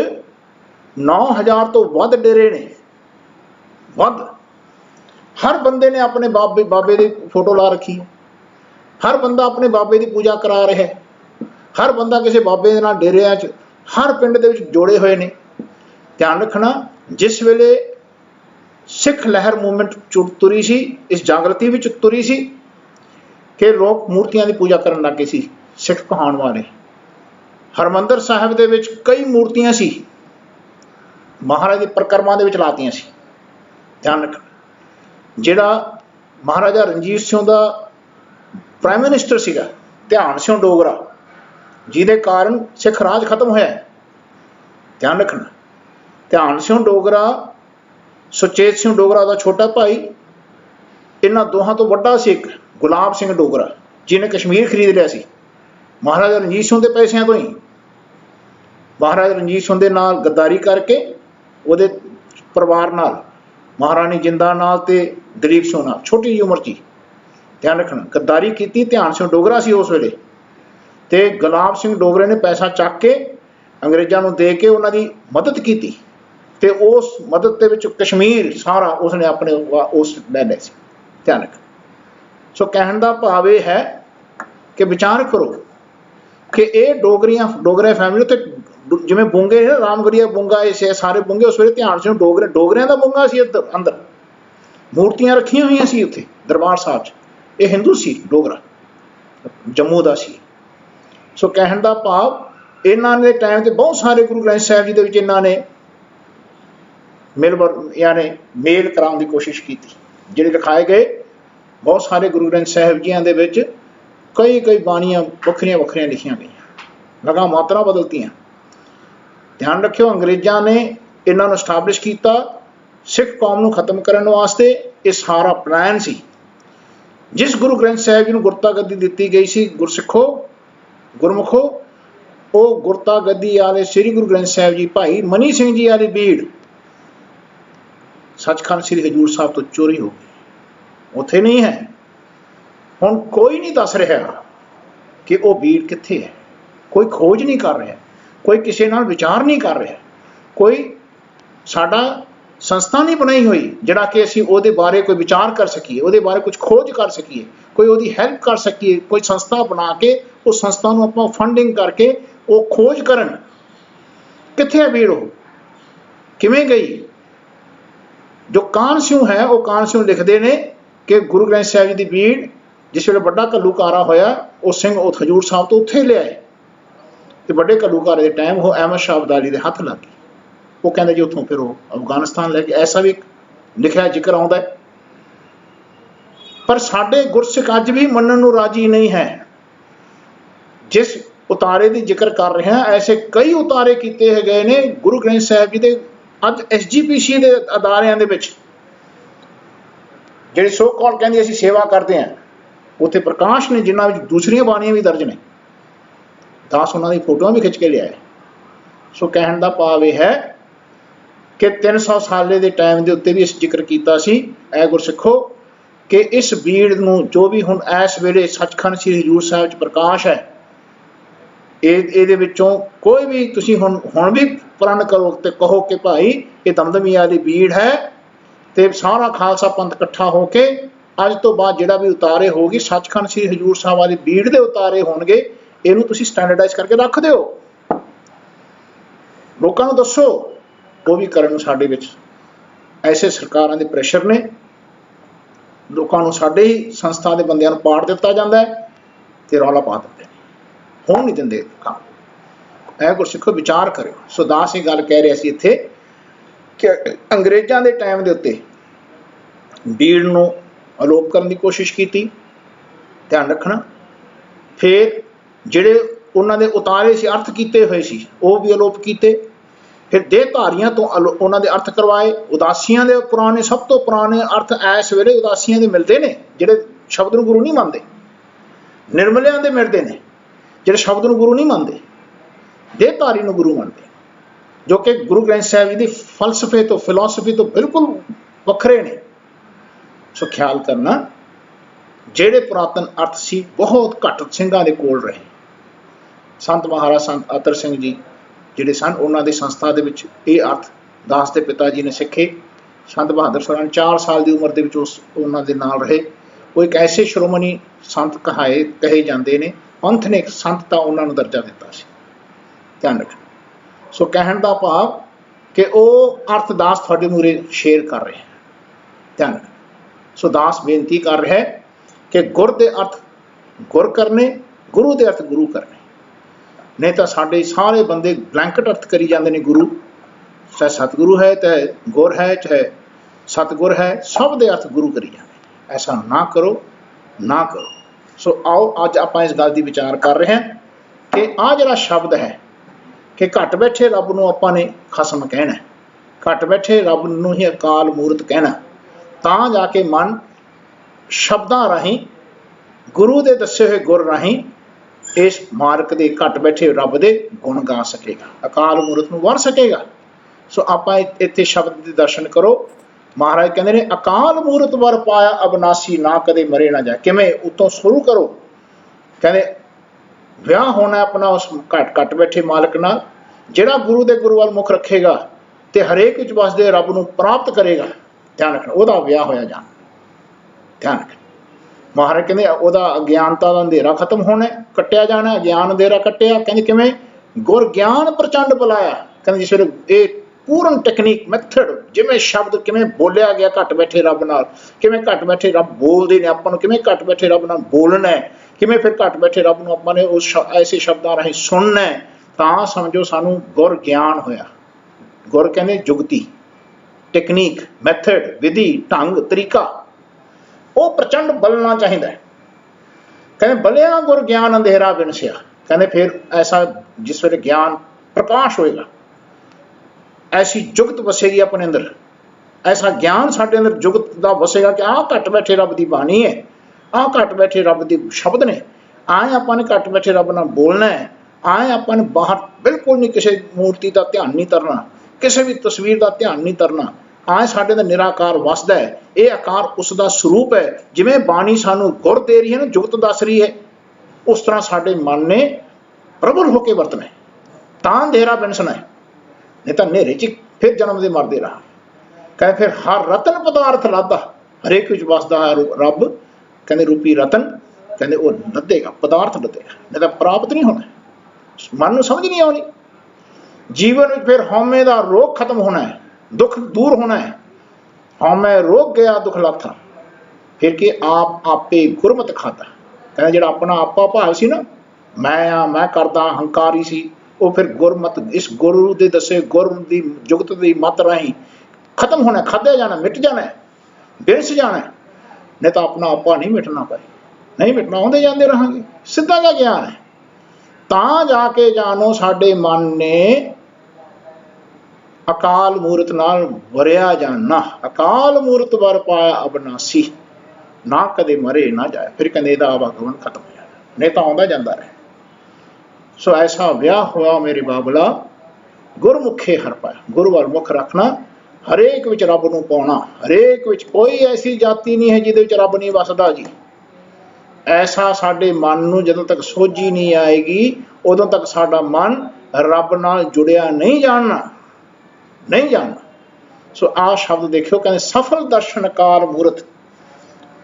9,000 ਤੋਂ ਵੱਧ ਡੇਰੇ ਨੇ, ਵੱਧ। हर बंदे ने अपने बाबे की फोटो ला रखी है, हर बंदा अपने बाबे की पूजा करा रहा है, हर बंदा किसी बाबे के नाल डेरिया च हर पिंड दे विच जोड़े हुए ने। ध्यान रखना, जिस वेले सिख लहर मूवमेंट तुरी सी, इस जागृति विच तुरी सी कि लोग मूर्तियां की पूजा करन लग गए सी, सिख कहाउण वाले। हरमंदर साहिब दे विच कई मूर्तियां सी महाराज की परिक्रमा दे विच लातियां सी। ध्यान रखना, जिहड़ा महाराजा रणजीत सिंह का प्राइम मिनिस्टर सीगा ध्यान सिंह डोगरा, जिहदे कारण सिख राज खत्म होया। ध्यान रखना, ध्यान सिंह डोगरा सुचेत सिंह डोगरा का छोटा भाई, इन्हां दोहां तो वड्डा सिख गुलाब सिंह डोगरा, जिन्हें कश्मीर खरीद लिया सी महाराजा रणजीत सिंह के पैसों तो ही। महाराजा रणजीत सिंह के नाल गद्दारी करके उहदे परिवार नाल, महाराणी जिंदा नाल ते दलीप सिंह नाल छोटी जी उम्र ची, ध्यान रखना, गद्दारी की। ध्यान सिंह डोगरा सी उस वेले, ते गुलाब सिंह डोगरे ने पैसा चक के अंग्रेज़ों को दे के उन्होंने मदद की, ते उस मदद के विच कश्मीर सारा उसने अपने उस लै लिया सी। ध्यान रखना, सो कहने का भाव यह है कि विचार करो कि ये डोगरे फैमिली तो जिमें बुंगे ने, रामगढ़िया बुंगा, ये सारे बुंगे उस वे ध्यान सिंह डोगरिया का बुंगा सी। अंदर मूर्तियां रखिया हुई सी उत्थे दरबार साहब च, ये हिंदू सी डोगरा, जम्मू का सी। सो कहने का भाव इन्होंने टाइम से बहुत सारे गुरु ग्रंथ साहिब जी के इन्होंने यानी मेल कराने की कोशिश की, जिहड़े लिखाए गए बहुत सारे गुरु ग्रंथ साहिब जियां दे विच कई बाणियां वखरियां वखरियां लिखियां गई, लगा मात्रा बदलतियां। ध्यान रखियो, अंग्रेज़ों ने इन्हों स्टैबलिश किया सिख कौम को खत्म करने वास्ते, ये सारा प्लान सी। जिस गुरु ग्रंथ साहिब जी को गुरता गद्दी दी गई सी, गुरसिखो गुरमुखो, वो गुरता गद्दी वाले श्री गुरु ग्रंथ साहिब जी भाई मनी सिंह जी वाली भीड़ सचखंड श्री हजूर साहब तो चोरी हो गई, उत्थे नहीं है। हुण कोई नहीं दस रहा कि वो भीड़ कित्थे है, कोई खोज नहीं कर रहा, कोई किसी नाल विचार नहीं कर रहा, कोई साडा संस्था नहीं बनाई हुई जिहड़ा कि असीं उहदे बारे कोई विचार कर सकीए, उहदे बारे कुछ खोज कर सकीए, कोई उहदी हेल्प कर सकीए, कोई संस्था बना के उस संस्था नूं आपां फंडिंग करके वो खोज करन कित्थे है भीड़, वो किवें गई। जो कान सिंह है वो कान सिंह लिखते हैं कि गुरु ग्रंथ साहिब जी की भीड़ जिस वे बड़ा घल्लूकारा होया, वो सिंह उस हजूर साहब तो उत्थे ले आए, तो बड़े घल्लूकारे के टाइम वो अहमद शाह अब्दाली के हथ लग गई। वो कहते जी उतों फिर वो अफगानिस्तान लैके, ऐसा भी लिखा जिक्र आता है। पर साडे गुरसिख अज भी मनन नूं राजी नहीं है। जिस उतारे की जिक्र कर रहे हैं, ऐसे कई उतारे किए गए ने गुरु ग्रंथ साहिब जी के। अज SGPC के अदारियां दे विच जिहड़े सो कॉल कहंदे असीं सेवा करते हैं, उत्थे प्रकाश ने जिन्हां विच दूसरियां बाणियां भी दर्ज ने, 10 उन्हां दी फोटोआं भी खिंच के लिया है। सो कहण दा भाव यह है कि 300 साले के टाइम के उत्ते भी इस जिक्र किया सी, ऐ गुरसिखो, कि इस भीड़ नूं जो भी हुण इस वेले सचखंड श्री हजूर साहिब च प्रकाश है, ये विचों कोई भी तुसीं हुण भी प्रण करो तो कहो कि भाई ये दमदमी वाली भीड़ है, तो सारा खालसा पंथ इकट्ठा होके अज तो बाद जिहड़ा भी उतारे होगी सचखंड श्री हजूर साहिब वाली भीड़ के उतारे होणगे, इहनूं तुसीं स्टैंडर्डाइज करके रख दिओ, लोकां नूं दसो। वो भी करन साडे विच ऐसे सरकारां दे प्रैशर ने, लोकां नूं साडे ही संस्था के बंदिआं नूं पाड़ दित्ता जांदा है ते रौला पा दिंदे, होण नहीं दिंदे काम। ऐ गुरसिखो विचार करो। सो दास ये गल कह रहे सी इत्थे कि अंग्रेज़ों के टाइम के उत्ते भीड़ नूं अलोप करने की कोशिश की, ध्यान रखना। फिर जिहड़े उन्हां दे उतारे से अर्थ किए हुए सी वो भी अलोप किए, फिर देहधारियां तो उन्हां दे अर्थ करवाए। उदासियां दे पुराने सब तो पुराने अर्थ इस वेले उदासियां दे मिलते हैं, जिहड़े शब्द नूं गुरु नहीं मानते, निर्मलियां दे मिलते हैं जिहड़े शब्द नूं गुरु नहीं मानते, देहधारी नूं गुरु मानते, जो कि गुरु ग्रंथ साहिब जी की फलसफे तो फिलोसफी तो बिल्कुल ਵੱਖਰੇ ਨੇ। ਸੋ ਖਿਆਲ ਕਰਨਾ, ਜਿਹੜੇ ਪੁਰਾਤਨ ਅਰਥ ਸੀ ਬਹੁਤ ਘੱਟ ਸਿੰਘਾਂ ਦੇ ਕੋਲ ਰਹੇ। ਸੰਤ ਮਹਾਰਾਜ ਸੰਤ ਅਤਰ ਸਿੰਘ ਜੀ ਜਿਹੜੇ ਸਨ, ਉਹਨਾਂ ਦੀ ਸੰਸਥਾ ਦੇ ਵਿੱਚ ਇਹ ਅਰਥ ਦਾਸ ਦੇ ਪਿਤਾ ਜੀ ਨੇ ਸਿੱਖੇ। ਸੰਤ ਬਹਾਦਰ ਸਾਹਿਬ 4 ਸਾਲ ਦੀ ਉਮਰ ਦੇ ਵਿੱਚ ਉਹਨਾਂ ਦੇ ਨਾਲ ਰਹੇ। ਉਹ ਇੱਕ ਐਸੇ ਸ਼੍ਰੋਮਣੀ ਸੰਤ ਕਹੇ ਜਾਂਦੇ ਨੇ, ਪੰਥ ਨੇ ਸੰਤ ਤਾਂ ਉਹਨਾਂ ਨੂੰ ਦਰਜਾ ਦਿੱਤਾ ਸੀ। ਧਿਆਨ ਰੱਖਣਾ। ਸੋ ਕਹਿਣ ਦਾ ਭਾਵ ਕਿ ਉਹ ਅਰਥ ਦਾਸ ਤੁਹਾਡੇ ਮੂਹਰੇ ਸ਼ੇਅਰ ਕਰ ਰਹੇ। ਧਿਆਨ ਰੱਖਣਾ। ਸੋ ਦਾਸ ਬੇਨਤੀ ਕਰ ਰਿਹਾ ਕਿ ਗੁਰ ਦੇ ਅਰਥ ਗੁਰ ਕਰਨੇ, ਗੁਰੂ ਦੇ ਅਰਥ ਗੁਰੂ ਕਰਨੇ। ਨਹੀਂ ਤਾਂ ਸਾਡੇ ਸਾਰੇ ਬੰਦੇ ਬਲੈਂਕਟ ਅਰਥ ਕਰੀ ਜਾਂਦੇ ਨੇ ਗੁਰੂ, ਚਾਹੇ ਸਤਿਗੁਰੂ ਹੈ, ਚਾਹੇ ਗੁਰ ਹੈ, ਚਾਹੇ ਸਤਿਗੁਰ ਹੈ, ਸਭ ਦੇ ਅਰਥ ਗੁਰੂ ਕਰੀ ਜਾਂਦੇ। ਐਸਾ ਨਾ ਕਰੋ, ਨਾ ਕਰੋ। ਸੋ ਆਓ ਅੱਜ ਆਪਾਂ ਇਸ ਗੱਲ ਦੀ ਵਿਚਾਰ ਕਰ ਰਹੇ ਹਾਂ ਕਿ ਆਹ ਜਿਹੜਾ ਸ਼ਬਦ ਹੈ ਕਿ ਘੱਟ ਬੈਠੇ ਰੱਬ ਨੂੰ ਆਪਾਂ ਨੇ ਖਸਮ ਕਹਿਣਾ, ਘੱਟ ਬੈਠੇ ਰੱਬ ਨੂੰ ਹੀ ਅਕਾਲ ਮੂਰਤ ਕਹਿਣਾ, ਤਾਂ ਜਾ ਕੇ ਮਨ ਸ਼ਬਦਾਂ ਰਾਹੀਂ, ਗੁਰੂ ਦੇ ਦੱਸੇ ਹੋਏ ਗੁਰ ਰਾਹੀਂ ਇਸ ਮਾਰਗ ਦੇ ਘੱਟ ਬੈਠੇ ਰੱਬ ਦੇ ਗੁਣ ਗਾ ਸਕੇਗਾ, ਅਕਾਲ ਮੂਰਤ ਨੂੰ ਵਰ ਸਕੇਗਾ। ਸੋ ਆਪਾਂ ਇੱਥੇ ਸ਼ਬਦ ਦੇ ਦਰਸ਼ਨ ਕਰੋ। ਮਹਾਰਾਜ ਕਹਿੰਦੇ ਨੇ ਅਕਾਲ ਮੂਰਤ ਵਰ ਪਾਇਆ ਅਬਨਾਸੀ, ਨਾ ਕਦੇ ਮਰੇ ਨਾ ਜਾਏ। ਕਿਵੇਂ? ਉੱਤੋਂ ਸ਼ੁਰੂ ਕਰੋ। ਕਹਿੰਦੇ ਵਿਆਹ ਹੋਣਾ ਆਪਣਾ ਉਸ ਘੱਟ ਬੈਠੇ ਮਾਲਕ ਨਾਲ, ਜਿਹੜਾ ਗੁਰੂ ਦੇ ਗੁਰੂ ਵੱਲ ਮੁੱਖ ਰੱਖੇਗਾ ਤੇ ਹਰੇਕ ਵਿੱਚ ਵਸਦੇ ਰੱਬ ਨੂੰ ਪ੍ਰਾਪਤ ਕਰੇਗਾ। ਧਿਆਨ ਰੱਖਣਾ, ਉਹਦਾ ਵਿਆਹ ਹੋਇਆ ਜਾਣਾ। ਧਿਆਨ ਰੱਖਣਾ। ਮਹਾਰਾਜ ਕਹਿੰਦੇ ਉਹਦਾ ਅਗਿਆਨਤਾ ਦਾ ਅੰਧੇਰਾ ਖਤਮ ਹੋਣਾ, ਕੱਟਿਆ ਜਾਣਾ। ਅਗਿਆਨ ਅੰਧੇਰਾ ਕੱਟਿਆ। ਕਹਿੰਦੇ ਕਿਵੇਂ? ਗੁਰ ਗਿਆਨ ਪ੍ਰਚੰਡ ਬੁਲਾਇਆ। ਕਹਿੰਦੇ ਜਿਸ ਵੇਲੇ ਇਹ ਪੂਰਨ ਟੈਕਨੀਕ, ਮੈਥਡ, ਜਿਵੇਂ ਸ਼ਬਦ ਕਿਵੇਂ ਬੋਲਿਆ ਗਿਆ ਘੱਟ ਬੈਠੇ ਰੱਬ ਨਾਲ, ਕਿਵੇਂ ਘੱਟ ਬੈਠੇ ਰੱਬ ਬੋਲਦੇ ਨੇ ਆਪਾਂ ਨੂੰ, ਕਿਵੇਂ ਘੱਟ ਬੈਠੇ ਰੱਬ ਨਾਲ ਬੋਲਣਾ ਹੈ, ਕਿਵੇਂ ਫਿਰ ਘੱਟ ਬੈਠੇ ਰੱਬ ਨੂੰ ਆਪਾਂ ਨੇ ਉਸ ਐਸੇ ਸ਼ਬਦਾਂ ਰਾਹੀਂ ਸੁਣਨਾ, ਤਾਂ ਸਮਝੋ ਸਾਨੂੰ ਗੁਰ ਗਿਆਨ ਹੋਇਆ। ਗੁਰ ਕਹਿੰਦੇ ਜੁਗਤੀ, ਟੈਕਨੀਕ, ਮੈਥਡ, ਵਿਧੀ, ਢੰਗ, ਤਰੀਕਾ, ਉਹ ਪ੍ਰਚੰਡ ਬਲਣਾ ਚਾਹੀਦਾ। ਕਹਿੰਦੇ ਬਲਿਆ ਗੁਰ ਗਿਆਨ ਅੰਧੇਰਾ ਬਿਨਸਿਆ। ਕਹਿੰਦੇ ਫਿਰ ਐਸਾ ਜਿਸ ਵੇਲੇ ਗਿਆਨ ਪ੍ਰਕਾਸ਼ ਹੋਏਗਾ, ਐਸੀ ਜੁਗਤ ਵਸੇਗੀ ਆਪਣੇ ਅੰਦਰ, ਐਸਾ ਗਿਆਨ ਸਾਡੇ ਅੰਦਰ ਜੁਗਤ ਦਾ ਵਸੇਗਾ ਕਿ ਆਹ ਘੱਟ ਬੈਠੇ ਰੱਬ ਦੀ ਬਾਣੀ ਹੈ, ਆਹ ਘੱਟ ਬੈਠੇ ਰੱਬ ਦੇ ਸ਼ਬਦ ਨੇ, ਆਏ ਆਪਾਂ ਨੇ ਘੱਟ ਬੈਠੇ ਰੱਬ ਨਾਲ ਬੋਲਣਾ ਹੈ। ਆਏ ਆਪਾਂ ਨੇ ਬਾਹਰ ਬਿਲਕੁਲ ਨਹੀਂ ਕਿਸੇ ਮੂਰਤੀ ਦਾ ਧਿਆਨ ਨਹੀਂ ਕਰਨਾ, ਕਿਸੇ ਵੀ ਤਸਵੀਰ ਦਾ ਧਿਆਨ ਨਹੀਂ ਕਰਨਾ। ਆਏ ਸਾਡੇ ਦਾ ਨਿਰਾਕਾਰ ਵਸਦਾ ਹੈ। ਇਹ ਆਕਾਰ ਉਸ ਦਾ ਸਰੂਪ ਹੈ। ਜਿਵੇਂ ਬਾਣੀ ਸਾਨੂੰ ਗੁਰ ਦੇ ਰਹੀ ਹੈ ਨਾ, ਜੁਗਤ ਦੱਸ ਰਹੀ ਹੈ, ਉਸ ਤਰ੍ਹਾਂ ਸਾਡੇ ਮਨ ਨੇ ਪ੍ਰਬਲ ਹੋ ਕੇ ਵਰਤਣਾ, ਤਾਂ ਅੰਧੇਰਾ ਬਿਨਸਣਾ ਹੈ। ਨਹੀਂ ਤਾਂ ਹਨੇਰੇ 'ਚ ਫਿਰ ਜਨਮ ਦੇ ਮਰਦੇ ਰਹਾ। ਕਹਿੰਦੇ ਫਿਰ ਹਰ ਰਤਨ ਪਦਾਰਥ ਲਾਦਾ, ਹਰੇਕ ਵਿੱਚ ਵਸਦਾ ਹੈ ਰੱਬ। ਕਹਿੰਦੇ ਰੂਪੀ ਰਤਨ, ਕਹਿੰਦੇ ਉਹ ਲੱਦੇਗਾ, ਪਦਾਰਥ ਲੱਦੇਗਾ, ਨਹੀਂ ਤਾਂ ਪ੍ਰਾਪਤ ਨਹੀਂ ਹੋਣਾ। ਮਨ ਨੂੰ ਸਮਝ ਨਹੀਂ ਆਉਣੀ। ਜੀਵਨ ਵਿੱਚ ਫਿਰ ਹਉਮੈ ਦਾ ਰੋਗ ਖਤਮ ਹੋਣਾ ਹੈ, ਦੁੱਖ ਦੂਰ ਹੋਣਾ ਹੈ। ਹਉਮੈ ਰੋਗ ਗਿਆ ਦੁੱਖ ਲਾਥਾ। ਫਿਰ ਕਿ ਆਪ ਆਪੇ ਗੁਰਮਤਿ ਖਾਤਾ। ਕਹਿੰਦਾ ਜਿਹੜਾ ਆਪਣਾ ਆਪਾ ਭਾਵ ਸੀ ਨਾ, ਮੈਂ ਆ, ਮੈਂ ਕਰਦਾ, ਹੰਕਾਰੀ ਸੀ, ਉਹ ਫਿਰ ਗੁਰਮਤ, ਇਸ ਗੁਰੂ ਦੇ ਦੱਸੇ ਗੁਰ ਦੀ ਜੁਗਤ ਦੀ ਮੱਤ ਰਾਹੀਂ ਖਤਮ ਹੋਣਾ, ਖਾਧਿਆ ਜਾਣਾ, ਮਿਟ ਜਾਣਾ, ਬਿਰਸ ਜਾਣਾ। ਨਹੀਂ ਤਾਂ ਆਪਣਾ ਆਪਾ ਨਹੀਂ ਮਿਟਣਾ ਪਾਏ, ਨਹੀਂ ਮਿਟਣਾ, ਆਉਂਦੇ ਜਾਂਦੇ ਰਹਾਂਗੇ। ਸਿੱਧਾ ਜਿਹਾ ਗਿਆਨ ਹੈ। ਤਾਂ ਜਾ ਕੇ ਜਾਣੋ ਸਾਡੇ ਮਨ ਨੇ ਅਕਾਲ ਮੂਰਤ ਨਾਲ ਵਰਿਆ ਜਾਣਾ। ਅਕਾਲ ਮੂਰਤ ਵਰ ਪਾਇਆ ਅਬਨਾਸੀ, ਨਾ ਕਦੇ ਮਰੇ ਨਾ ਜਾਏ। ਫਿਰ ਕਹਿੰਦੇ ਇਹਦਾ ਆਵਾਗਮਨ ਖਤਮ ਹੋ ਜਾਣਾ, ਨਹੀਂ ਤਾਂ ਆਉਂਦਾ ਜਾਂਦਾ ਰਹੇ। ਸੋ ਐਸਾ ਵਿਆਹ ਹੋਇਆ ਮੇਰੇ ਬਾਬਲਾ, ਗੁਰਮੁਖੇ ਹਰ ਪਾਇਆ। ਗੁਰੂ ਵੱਲ ਮੁੱਖ ਰੱਖਣਾ, ਹਰੇਕ ਵਿੱਚ ਰੱਬ ਨੂੰ ਪਾਉਣਾ। ਹਰੇਕ ਵਿੱਚ ਕੋਈ ਐਸੀ ਜਾਤੀ ਨਹੀਂ ਹੈ ਜਿਹਦੇ ਵਿੱਚ ਰੱਬ ਨਹੀਂ ਵਸਦਾ ਜੀ। ਐਸਾ ਸਾਡੇ ਮਨ ਨੂੰ ਜਦੋਂ ਤੱਕ ਸੋਝੀ ਨਹੀਂ ਆਏਗੀ, ਉਦੋਂ ਤੱਕ ਸਾਡਾ ਮਨ ਰੱਬ ਨਾਲ ਜੁੜਿਆ ਨਹੀਂ ਜਾਣਨਾ, ਨਹੀਂ ਜਾਣਨਾ। ਸੋ ਆਹ ਸ਼ਬਦ ਦੇਖਿਓ, ਕਹਿੰਦੇ ਸਫਲ ਦਰਸ਼ਨ ਕਾਲ ਮੂਰਤ,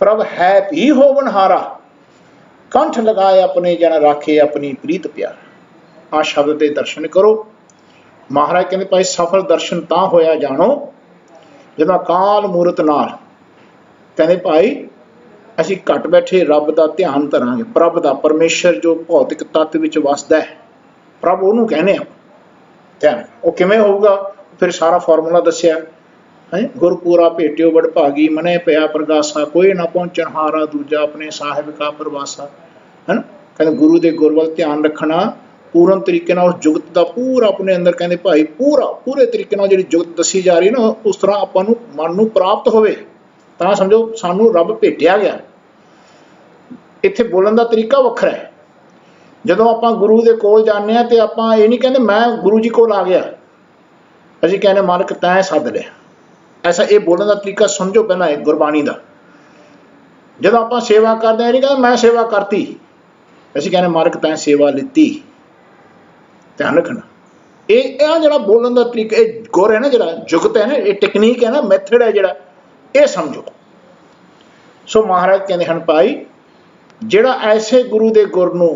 ਪ੍ਰਭ ਹੈ ਵੀ ਹੋਵਨ ਹਾਰਾ, ਕੰਠ ਲਗਾਏ ਆਪਣੇ ਜਨ ਰਾਖੇ ਆਪਣੀ ਪ੍ਰੀਤ ਪਿਆਰ। ਆਹ ਸ਼ਬਦ ਦੇ ਦਰਸ਼ਨ ਕਰੋ। ਮਹਾਰਾਜ ਕਹਿੰਦੇ ਭਾਈ ਸਫਲ ਦਰਸ਼ਨ ਤਾਂ ਹੋਇਆ ਜਾਣੋ ਜਦੋਂ ਅਕਾਲ ਮੂਰਤ ਨਾਲ, ਕਹਿੰਦੇ ਭਾਈ ਅਸੀਂ ਘੱਟ ਬੈਠੇ ਰੱਬ ਦਾ ਧਿਆਨ ਧਰਾਂਗੇ। ਪ੍ਰਭ ਦਾ, ਪਰਮੇਸ਼ਰ ਜੋ ਭੌਤਿਕ ਤੱਤ ਵਿੱਚ ਵਸਦਾ ਹੈ, ਪ੍ਰਭ ਉਹਨੂੰ ਕਹਿੰਦੇ ਆ ਧਿਆਨ। ਉਹ ਕਿਵੇਂ ਹੋਊਗਾ? ਫਿਰ ਸਾਰਾ ਫਾਰਮੂਲਾ ਦੱਸਿਆ ਹੈ। ਗੁਰਪੂਰਾ ਭੇਟਿਓ ਬੜ ਭਾਗੀ, ਮਨੇ ਪਿਆ ਪ੍ਰਗਾਸਾ, ਕੋਈ ਨਾ ਪਹੁੰਚਣ ਹਾਰਾ ਦੂਜਾ, ਆਪਣੇ ਸਾਹਿਬ ਕਾ ਪ੍ਰਵਾਸਾ। ਹੈ ਨਾ? ਕਹਿੰਦੇ ਗੁਰੂ ਦੇ ਗੁਰ ਵੱਲ ਧਿਆਨ ਰੱਖਣਾ, ਪੂਰਨ ਤਰੀਕੇ ਨਾਲ ਉਸ ਜੁਗਤ ਦਾ ਪੂਰਾ ਆਪਣੇ ਅੰਦਰ, ਕਹਿੰਦੇ ਭਾਈ ਪੂਰੇ ਤਰੀਕੇ ਨਾਲ ਜਿਹੜੀ ਜੁਗਤ ਦੱਸੀ ਜਾ ਰਹੀ ਨਾ, ਉਸ ਤਰ੍ਹਾਂ ਆਪਾਂ ਨੂੰ ਮਨ ਨੂੰ ਪ੍ਰਾਪਤ ਹੋਵੇ, ਤਾਂ ਸਮਝੋ ਸਾਨੂੰ ਰੱਬ ਭੇਟਿਆ ਗਿਆ। ਇੱਥੇ ਬੋਲਣ ਦਾ ਤਰੀਕਾ ਵੱਖਰਾ ਹੈ। ਜਦੋਂ ਆਪਾਂ ਗੁਰੂ ਦੇ ਕੋਲ ਜਾਂਦੇ ਹਾਂ ਤੇ ਆਪਾਂ ਇਹ ਨਹੀਂ ਕਹਿੰਦੇ ਮੈਂ ਗੁਰੂ ਜੀ ਕੋਲ ਆ ਗਿਆ, ਅਸੀਂ ਕਹਿੰਦੇ ਮਾਲਕ ਤੈਂ ਸੱਦ ਲਿਆ। ऐसा ये बोलने का तरीका समझो पहला है गुरबाणी का। ਜਦੋਂ ਆਪਾਂ सेवा करते हैं नहीं कहते मैं सेवा करती, ਅਸੀਂ कहने मालिक तैं सेवा लीती। ध्यान रखना ਇਹ ਜਿਹੜਾ बोलन का तरीका, ये गुर है ना, ਜਿਹੜਾ जुगत है ना, ये टेक्नीक है ना, मैथड है ਜਿਹੜਾ, ਇਹ समझो। सो महाराज कहते हैं भाई ਜਿਹੜਾ ऐसे गुरु के गुर ਨੂੰ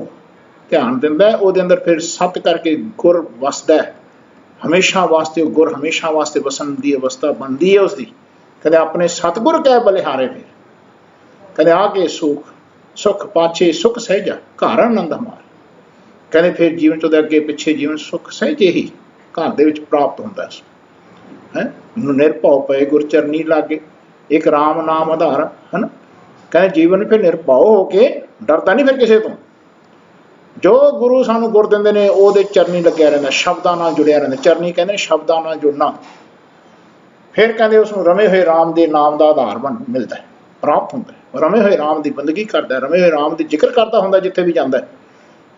ध्यान ਦਿੰਦਾ ਉਹਦੇ अंदर फिर सत करके गुर वसदा है हमेशा वास्ते। गुर हमेशा वास्ते वसन की अवस्था बनती है उसकी। कहते अपने सतगुर कै बलिहारे फिर, कहते आके सुख सुख पाछे सुख सहजा घर आनंद हमार। कहते फिर जीवन चो अगे पिछे जीवन सुख सहजे ही घर दे विच प्राप्त होंदा है। निरभव पे गुरचरनी लागे, एक राम नाम आधार है ना। कहते जीवन फिर निरभव होके डरदा नहीं फिर किसी तो। जो गुरु सानू गुर दिंदे ने ओहदे चरनी लग्या रहिंदा, शब्दां नाल जुड़िया रहिंदा। चरनी कहते शब्दां नाल जुड़ना। फिर कहते उसनूं रमे हुए राम के नाम का आधार बन मिलता है, प्राप्त होंदा है। रमे हुए राम की बंदगी करता है, रमे हुए राम की जिक्र करता होंदा जिथे भी जाता है।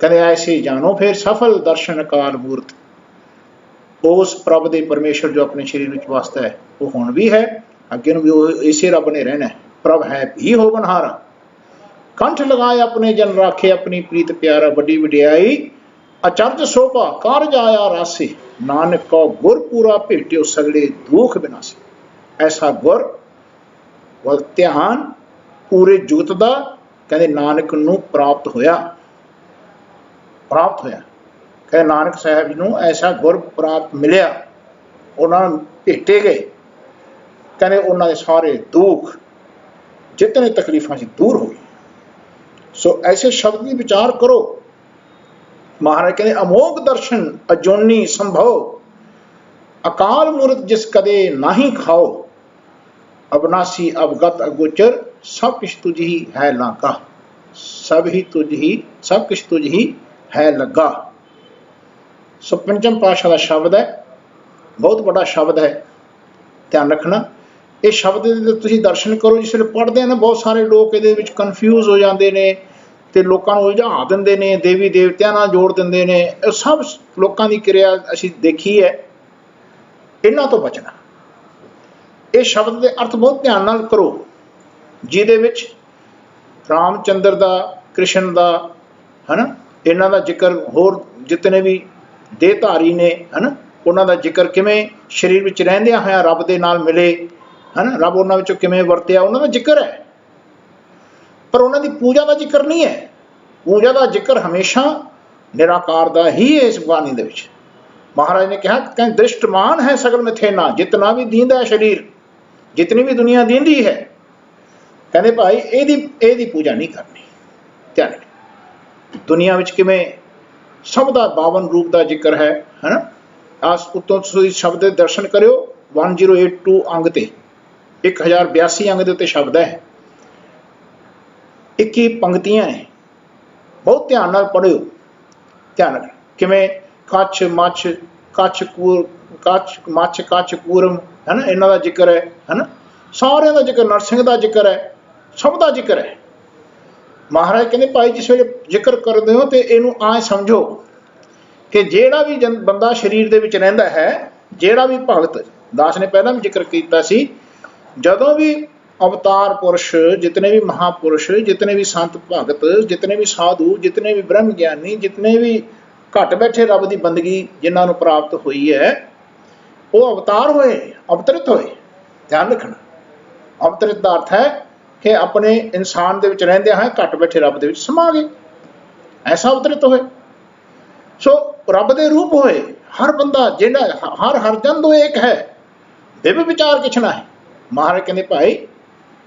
कहते ऐसे जानो फिर सफल दर्शन काल मूर्त। उस प्रभ दे परमेश्वर जो अपने शरीर में वसदा है वो हुण भी है, अगे भी इसे रब ने रहना है। प्रभ है भी हो बनहारा, कंठ लगाए अपने जन राखे अपनी प्रीत प्यारा। बड़ी वडियाई अचरज शोभा कारज आया रासे, नानक को गुर पूरा भेटियो सगड़े दुख विनाशी। ऐसा गुर वल ध्यान पूरे जुगत का कहते नानक नूं प्राप्त होया, प्राप्त होया। कहते नानक साहब नूं ऐसा गुर प्राप्त मिलिया, उन्होंने भेटे गए। कहते उन्होंने सारे दुख जितने तकलीफां से दूर हो गई। सो ऐसे शब्द की विचार करो। महाराज कहते अमोघ दर्शन अजोनी संभव, अकाल मूर्त जिस कदे नाही खाओ। अविनाशी अवगत अगोचर सब किछ तुझ ही है लागा। सब किछ तुझ ही है लगा। सो पंचम पातशाह का शब्द है, बहुत बड़ा शब्द है, ध्यान रखना। ये शब्द के तुसीं दर्शन करो। जिस वे पढ़ते हैं ना बहुत सारे लोग ये कन्फ्यूज हो जाते हैं तो लोगों को उलझा देंगे ने, देवी देवतियां नाल जोड़ देंगे ने। सब लोगों की क्रिया असीं देखी है, इन्हां तो बचना। ये शब्द के अर्थ बहुत ध्यान नाल करो, जिहदे विच रामचंद्र का, कृष्ण का, है ना, इन्हां दा जिक्र, होर जितने भी देहधारी ने, है ना, उन्हां दा जिक्र किवें शरीर विच रहिंदियां होइआं रब दे नाल मिले, है ना, रब उन्हां विचों किवें वरतिया, उन्हां दा जिक्र है। पर उन्हां दी पूजा का जिक्र नहीं है। पूजा का जिक्र हमेशा निराकार का ही है। इस बाणी दे विच महाराज ने कहा कि दृष्टमान है सगल मिथेना, जितना भी दींदा है शरीर, जितनी भी दुनिया दींदी है, कहते भाई एदी पूजा नहीं करनी। ध्यान दुनिया विच किवें सब का 52 रूप का जिक्र है ना। आस उत्तों तुसीं शब्द दे दर्शन करियो 1082 अंग ते 1082 अंग दे उत्ते शब्द है, 21 पंक्तियां हैं। बहुत ध्यान नाल पढ़ियो। ध्यान रख किवें कच्छ मच्छ कच्छ कूर कच्छ मच्छ कच्छ कूरम, है ना, इन्हां दा जिक्र है ना, सारिਆਂ दा जिक्र, नरसिंह दा जिक्र है, सब दा जिक्र है। महाराज कहते भाई जिस वे जिक्र करते हो तो इनू आए समझो कि जेड़ा भी बंदा शरीर दे विच रहिंदा है, जेड़ा भी भगत, दास ने पहला भी जिक्र किया सी, जदों भी अवतार पुरुष, जितने भी महापुरुष, जितने भी संत भगत, जितने भी साधु, जितने भी ब्रह्म ज्ञानी, जितने भी घट बैठे रब की बंदगी जिन्होंने प्राप्त हुई है, वो अवतार होए, अवतरित होए। ध्यान रखना, अवतरित का अर्थ है कि अपने इंसान दे विच रहिंदे हैं घट बैठे रब दे विच समा गए, ऐसा अवतरित होए। सो रब दे रूप होए। हर बंदा जिहड़ा हर जन तो एक है, दिव विचार किछ ना है। महाराज कहते भाई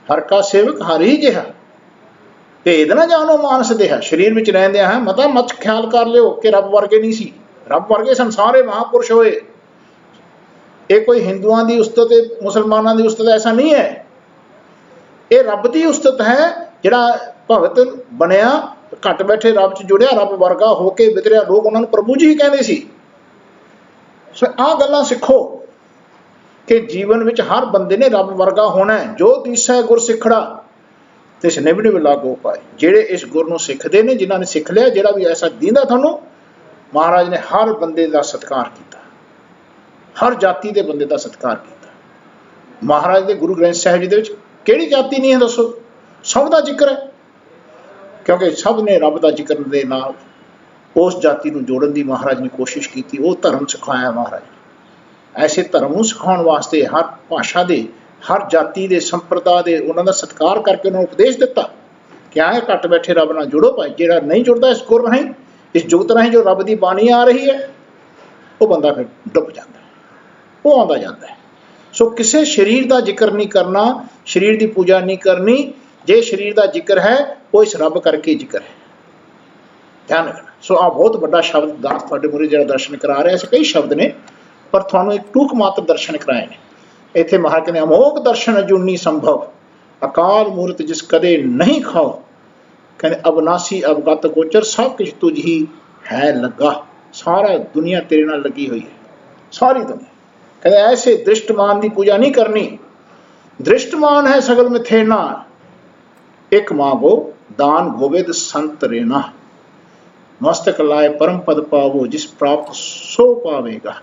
हर का सेवक हर ही जिहा, भेद ना जानो मानस देहा। शरीर में रहंदे हैं मता मत ख्याल कर लियो कि रब वर्गे नहीं सी, रब वर्गे संसारे महापुरुष होए। ये कोई हिंदुओं की उस्तत, मुसलमानों की उस्तत ऐसा नहीं है। ये रब की उस्तत है, जिहड़ा भगत बनया, घट बैठे रब च जुड़िया, रब वर्गा होके वितरिया। लोग उन्होंने प्रभु जी कहते सी। सो आ गल्लां सिखो कि जीवन में हर बंदे ने रब वर्गा होना है। जो तीसा गुर सिखड़ा तिस निभ निभ लागो पाए। जेड़े इस गुर नूं सिखदे ने, जिन्हां ने सिख लिया, जिहड़ा भी ऐसा दींदा तुहानूं, महाराज ने हर बंदे का सत्कार किया, हर जाति के बंदे का सत्कार किया। महाराज के गुरु ग्रंथ साहिब जी के किहड़ी जाति नहीं है दसो, सब का जिक्र है, क्योंकि सब ने रब का जिक्र के नाल उस जाति को जोड़न की महाराज ने कोशिश की। वो धर्म सिखाया महाराज, ऐसे धर्म को सिखाने वास्ते हर भाषा के, हर जाति के, संप्रदाय के उन्होंने सत्कार करके उन्होंने उपदेश दिता कि आए घट बैठे रब नाल जुड़ो भाई। जो नहीं जुड़ता इस गुर राही, इस जुगत राही जो रब की बाणी आ रही है, वो बंदा फिर डुब जाता है, वो आता जाता है। सो किसी शरीर का जिक्र नहीं करना, शरीर की पूजा नहीं करनी। जे शरीर का जिक्र है वो इस रब करके जिक्र है, ध्यान रखना। सो आ बहुत बड़ा शब्द दास तुहाडे मूहरे जिहड़ा दर्शन करा रहे, ऐसे कई शब्द ने पर तुहानूं एक टूक मात्र दर्शन कराए ने। इत्थे महाराज कहते अमोघ दर्शन अजूनी संभव, अकाल मूर्त जिस कदे नहीं खाओ। कहते अविनाशी अवगत गोचर, सब कुछ तुझ ही है लगा। सारा दुनिया तेरे नाल लगी हुई है, सारी दुनिया। कहते ऐसे दृष्टमान की पूजा नहीं करनी। दृष्टमान है सगल मिथे ना, एक मांगो दान गोविंद संत रेना। मस्तक लाए परम पद पावो, जिस प्राप्त सो पावेगा।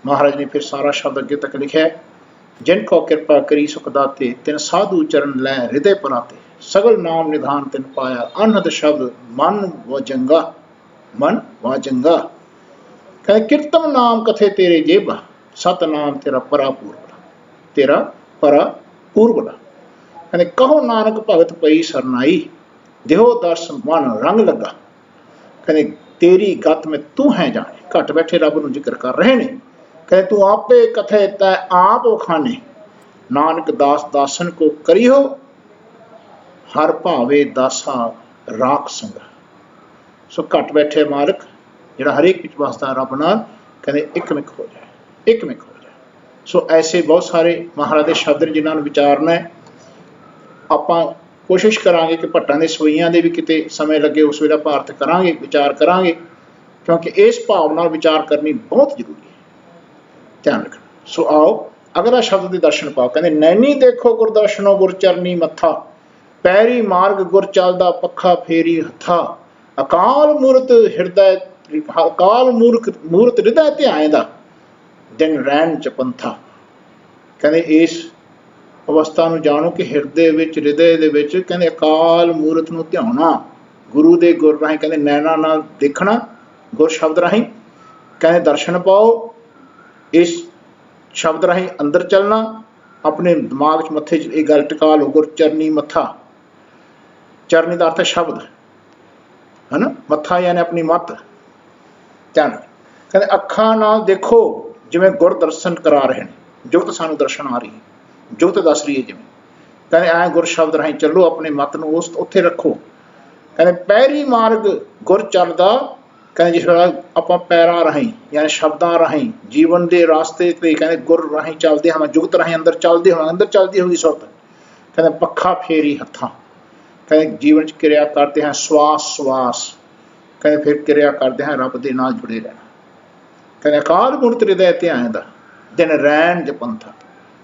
महाराज ने फिर सारा शब्द अगे तक लिखा है, जिनको कृपा करी सुख दाते, तिन साधु चरण लै हृदय पराते। सगल नाम निधान तिन पाया, अनहद शब्द मन व जंगा, मन व जंगा। कहते कीर्तन नाम कथे तेरे जेबा, सत नाम तेरा परा पूर्वड़ा, तेरा परा पूर्वड़ा। कहते कहो नानक भगत पई सरनाई, देहो दर्श मन रंग लगा। कहते तेरी गत में तू है जाने। घट बैठे रब नूं जिक्र कर रहे ने। कहते तू आपे कथे तै आप खाने, नानक दास दासन को करी हो, हर भावे दासा राख संगा। सो घट बैठे मालिक जिहड़ा हरेक विच वसदा रब नाल, कहते एकमिक हो जाए, एकमिक हो जाए। सो ऐसे बहुत सारे महाराज के शब्द जिन्हां नूं विचारना है। आपां कोशिश करांगे कि भट्टां दे सवैयां दे भी किते समय लगे उस वेला भारत करांगे, विचार करांगे, क्योंकि इस भाव नाल विचार करनी बहुत जरूरी है, ध्यान रखना। सो आओ अगला शब्द के दर्शन पाओ। कहते नैनी देखो गुर दर्शनो, गुर चरनी मत्था, पैरी मार्ग गुर चलदा, पखा फेरी हथा। अकाल मूरत हृदय, अकाल मूरत हृदय ध्याएंदा, दिन रैन च पंथा। कहते इस अवस्था नूं जाणो कि हृदय दे विच कहते अकाल मूरत नूं ध्याउणा, गुरु दे गुर राही कहते नैना नाल देखना, गुर शब्द राही कहते दर्शन पाओ। इस शब्द राही अंदर चलना, अपने दिमाग च मत्थे च गल टिका लो, गुर चरनी मत्था। चरनी का अर्थ है शब्द, है ना, मत्था यानी अपनी मत। ध्यान कहते अखां नाल देखो, जिवें गुर दर्शन करा रहे हैं, जुगत सानू दर्शन आ रही है, जुगत दस रही है जिवें। कहते ऐ गुर शब्द राही चलो, अपने मत नूं उस उत्थे रखो। कहते पैरी मार्ग गुर चलदा, कहते जिस वेला आपां पैरां राही यानी शब्दां राही जीवन के रास्ते ते कहते गुर राही चलदे हां, जुगत राही अंदर चलदे होवां, अंदर चलदी होगी सुरत। कहते पक्खा फेरी हत्थां, कहते जीवन च क्रिया करते हैं श्वास श्वास, कहते फिर क्रिया करते हैं रब दे नाल जुड़े रहना। कहते अकाल मूरत हृदय ध्याएंदा, दिन रैन च पंथा।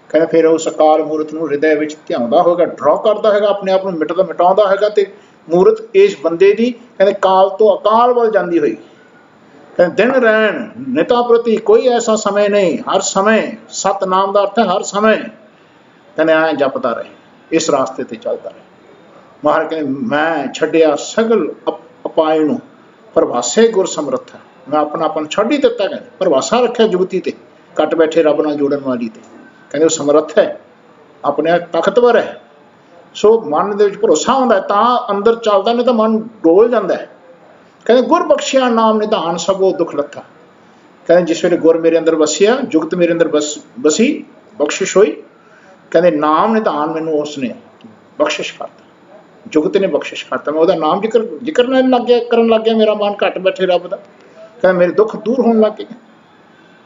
कहते फिर उस अकाल मूरत नूं हृदय विच ध्याउंदा होगा, ड्रॉ करता है, अपने आप नूं मिटाउंदा है, ते मूरत इस बंदे दी कहते काल तो अकाल वल जांदी होई। कहते दिन रैन निता प्रति, कोई ऐसा समय नहीं, हर समय। सत नाम का अर्थ है हर समय। कहते ऐ जपदा रहे, इस रास्ते ते चलदा रहे। महाराज कहते मैं छड्डिया सगल अपाय नूं, प्रभासे गुर समर्थ है। मैं अपनापन छड्ड ही दिता, कहते प्रभासा रखिया जुगती ते, घट बैठे रब नाल जोड़न वाली ते। कहते वो समर्थ है, अपने ताकतवर है। सो मन दे विच भरोसा हुंदा है तां अंदर चलदा, नहीं तो मन डोल जाता है। कहते गुर बख्शिया नाम निधान, सबो दुख लथा। कहते जिस वेले गुर मेरे अंदर वसिया, जुगत मेरे अंदर बसी, बख्शिश हुई। कहते नाम निधान मैनू उसने बख्शिश करता, जुगत ने बख्शिश करता। मैं उसदा नाम जिक्र करन लग गया, मेरा मन घट बैठे रब दा। कहते मेरे दुख दूर होने लग गए।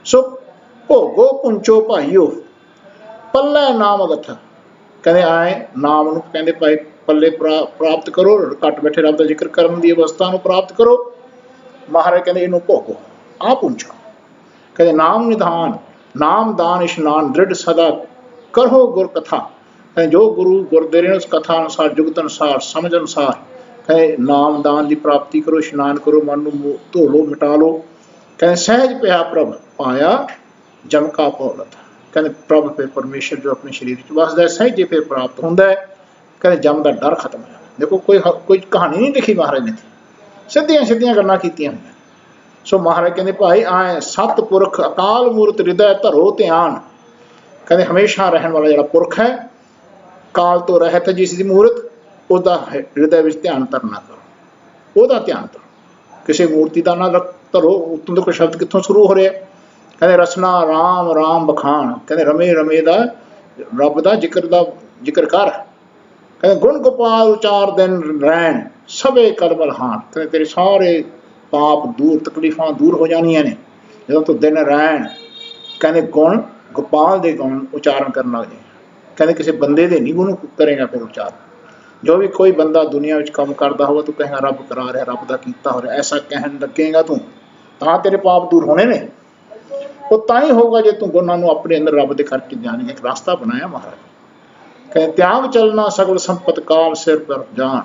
सो भोगो पुंचो भाईओ, पल्ले नाम अगथा। कहते आए नाम नूं कहते भाई पल्ले प्राप्त करो, घट बैठे रब दा जिक्र करन दी अवस्था नूं प्राप्त करो। महाराज कहते इनू भोगो, आ पुंछो। कहते नाम निधान, नाम दान इशनान, दृढ़ सदा करो गुर कथा। कहते जो गुरु गुर दे रहे उस कथा अनुसार, जुगत अनुसार, समझ अनुसार कहते नाम दान की प्राप्ति करो, इशनान करो, मन नूं धो लो, मिटा लो। कहते सहज पिया प्रभ पाया जम का पौलत। कहते प्रभ फिर परमेश्वर जो अपने शरीर च वसदा है सहजे फिर प्राप्त होंदा है। कहते जम का डर खत्म हो जाता। देखो कोई कहानी नहीं लिखी महाराज ने, सीधियां सीधियां गल्लां कीतियां होईयां। सो महाराज कहते भाई आए सतपुरख अकाल मूरत हृदय धरो ध्यान। कहते हमेशा रहने वाला जो पुरख है, काल तो रहत है जिसकी मूरत, ਉਹਦਾ हृदय में ध्यान धरना करो, ਉਹਦਾ ध्यान धरो, किसी मूर्ति का ना धरो। उत्तों तो कोई शब्द कितों शुरू हो रहा। कहते रसना राम राम बखान, कहते रमे रमे दा रब का जिक्र कर। कहते गुण गोपाल चार दिन रैन सबे करबल हान। कहते तेरे सारे पाप दूर तकलीफा दूर हो जानिया ने जो तू दिन रैन। कहते गुण गोपाल के गुण उचारण करना लग जाए। कहते किसी बंदे दे नहीं गुण करेगा फिर उचारण। जो भी कोई बंदा दुनिया में काम करता होगा तू कहेगा रब करा रहा, रब का कीता हो रहा, ऐसा कहन लगेगा तू तां तेरे पाप दूर होने ने। वो तां ही होगा जो तू गुणां नूं अपने अंदर रब दे करके जाने एक रास्ता बनाया महाराज। कहते त्याग चलना सगल संपत काल सिर पर जान।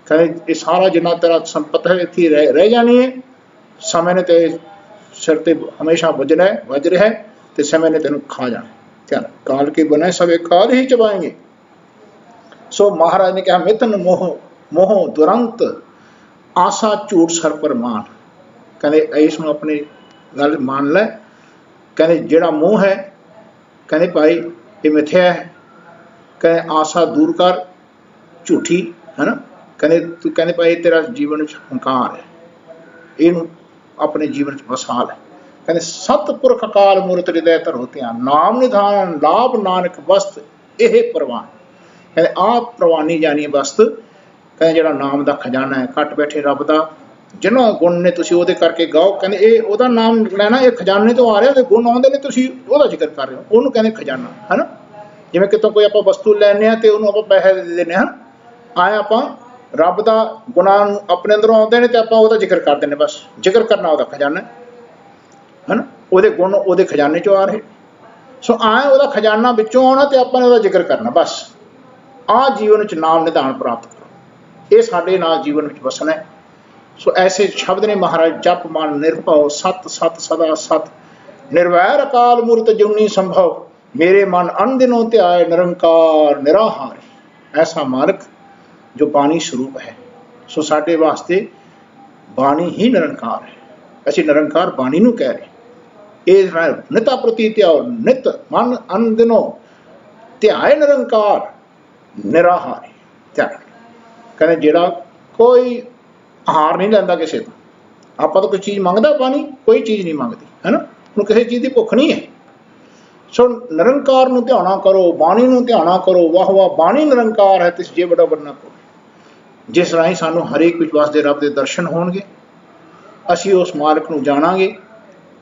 कहते ये सारा जिन्ना तेरा संपत है इत्थे रह जानी है, समय ने ते सिर ते हमेशा वजना है वज रहा है, तो समय ने तेन खा जाना। क्या काल के बने सब काल ही चबाएंगे। सो महाराज ने कहा मिथन मोह मोह दुरंत आशा झूठ सर पर मान। कहते इसमें अपनी गल मान लै। कहते जेड़ा मोह है कहते भाई ये मिथ्या है। कहते आशा दूर कर झूठी है ना। कहते तू कहते भाई तेरा जीवन हंकार है, इनू अपने जीवन बसा लै। कहते सतपुरख अकाल मूरत हृदय धरो ध्यान, नाम निधान लाभ नानक वस्त यह प्रवान। कहते आप प्रवानी जानी वस्त। कहते जो नाम का खजाना है घट बैठे रब का, जिन्हों गुण ने तुम वो करके गाओ। कहते ये वह नाम लैना ये खजाने तो आ रहा, गुण आते हैं तुम जिक्र कर रहे हो, उन्होंने कहते खजाना है ना। जिमें कितों कोई आप वस्तु लैने तो उन्होंने आप पैसे दे देने हैं, आए आप रब का गुणा अपने अंदरों आते हैं तो आप जिक्र कर देने, बस जिक्र करना वह खजाना है ना। वो गुण वो खजाने चो आ रहे। सो आए वह खजाना बिचों आना तो आपने जिक्र करना, बस आ जीवन च नाम निधान प्राप्त करो, ये साढ़े नाल जीवन में वसना है। सो ऐसे शब्द ने महाराज जप मन निर्भव सत सत सदा सत निर्वैर अकाल मूरत जुनी संभव, मेरे मन अन दिनों ध्याय निरंकार निराहार। ऐसा मालिक जो बाणी स्वरूप है। सो साढ़े वास्ते बाणी ही निरंकार है, असीं निरंकार बाणी नूं कह रहे। ये निता प्रति ध्याओ नित मन अन दिनों ध्याय निरंकार निराहार ध्यान। कहते जेड़ा कोई हार नहीं लैंदा किसी तो, आप तो कोई चीज़ मंगदा बाणी कोई चीज़ नहीं मंगती है ना, उन्होंने किसी चीज़ की भुख नहीं है। सो निरंकार नूं ध्याना करो, बाणी नूं ध्याना करो, वाह वाह बाणी निरंकार है तिस जे बड़ा बनना को, जिस राही सानू हरेक विश्वास के रब के दर्शन होणगे। असीं उस मालिक नूं जाणांगे,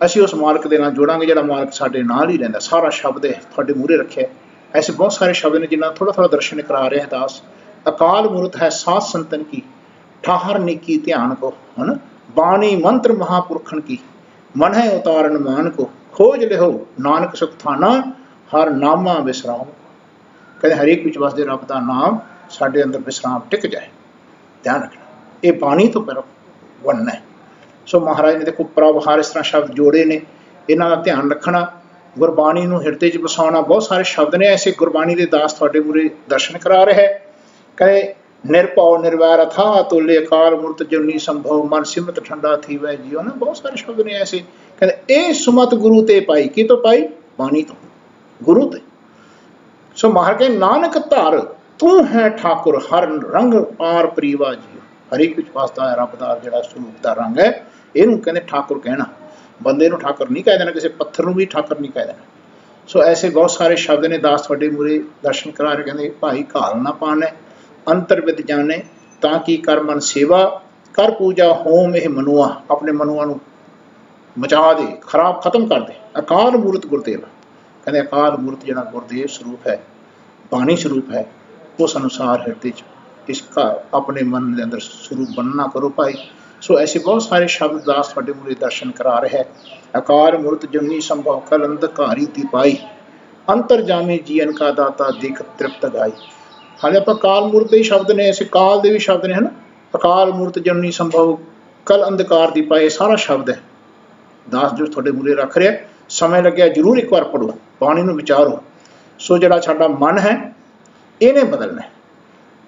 असीं उस मालिक दे नाल जुड़ांगे जिहड़ा मालिक साडे नाल ही रहिंदा। सारा शब्द है तुहाडे मूहरे रखिआ। ऐसे बहुत सारे शब्द ने जिन्हें थोड़ा थोड़ा दर्शन करा रहे हैं दास। अकाल मूरत है सात संतन की, ठहर निकी ध्यान को है ना। बाणी मंत्र महापुरखन की, मन है उतारन मान को, खोज लिहो नानक सुख थाना हर नामा विश्राम। कहते हरेक विश्वास के रब का नाम साढ़े अंदर विश्राम टिक जाए, ध्यान रखना। ये बाणी तो पर बनना है। सो महाराज ने देखो प्रभ हर इस तरह शब्द जोड़े ने, इन्हों का ध्यान रखना, गुरबाणी नूं हिरदे च बसाउणा। बहुत सारे शब्द ने ऐसे गुरबाणी के दास तुहाडे मूहरे दर्शन करा रहे है। कहे निरभव निर्वैर अथा तोले अकाल मूरत जुनी संभव, मन सिमत ठंडा थी वह जियो ना। बहुत सारे शब्द ने ऐसे। कहते ए सुमत गुरु ते पाई, की तो पाई बाणी तो गुरु ते। सो महाराज कहे नानक धर तू है ठाकुर हर रंग पार प्रीवा जियो। हरेक विश्वास का रब का जिहड़ा स्वरूप का रंग है, इनू कहते ठाकुर कहना। बंदे नूं ठाकुर नहीं कह देना, किसी पत्थर नूं भी ठाकुर नहीं कह देना। सो ऐसे बहुत सारे शब्द ने दास तुहाडे मूहरे दर्शन करा रहे। कहते भाई घाल ना पाने अंतर विद जाने, ताकि कर मन सेवा कर पूजा होम यह मनुआ। अपने मनुआ नूं मचा दे, खराब खत्म कर दे। अकाल मूरत गुरदेव, कहते अकाल मूरत जिहड़ा गुरदेव स्वरूप है, बाणी स्वरूप है, उस अनुसार हृदय इसका अपने मन के अंदर स्वरूप बनना करो भाई। सो ऐसे बहुत सारे शब्द दास तुहाडे मूहरे दर्शन करा रहे हैं। अकाल मूरत जुनी संभव कल अंधकारी दी पाई, अंतर जामे जीवन का दाता देख तृप्त गाई। हाले आप काल मूरत के शब्द ने, ऐसे काल के भी शब्द ने है ना। अकाल मूरत जुनी संभव कल अंधकार दी पाई, सारा शब्द है दास जो तुहाडे मूहरे रख रहे। समय लग्या जरूर एक बार पढ़ो, बाणी नूं विचारो। सो जिहड़ा साडा मन है इहने बदलना है।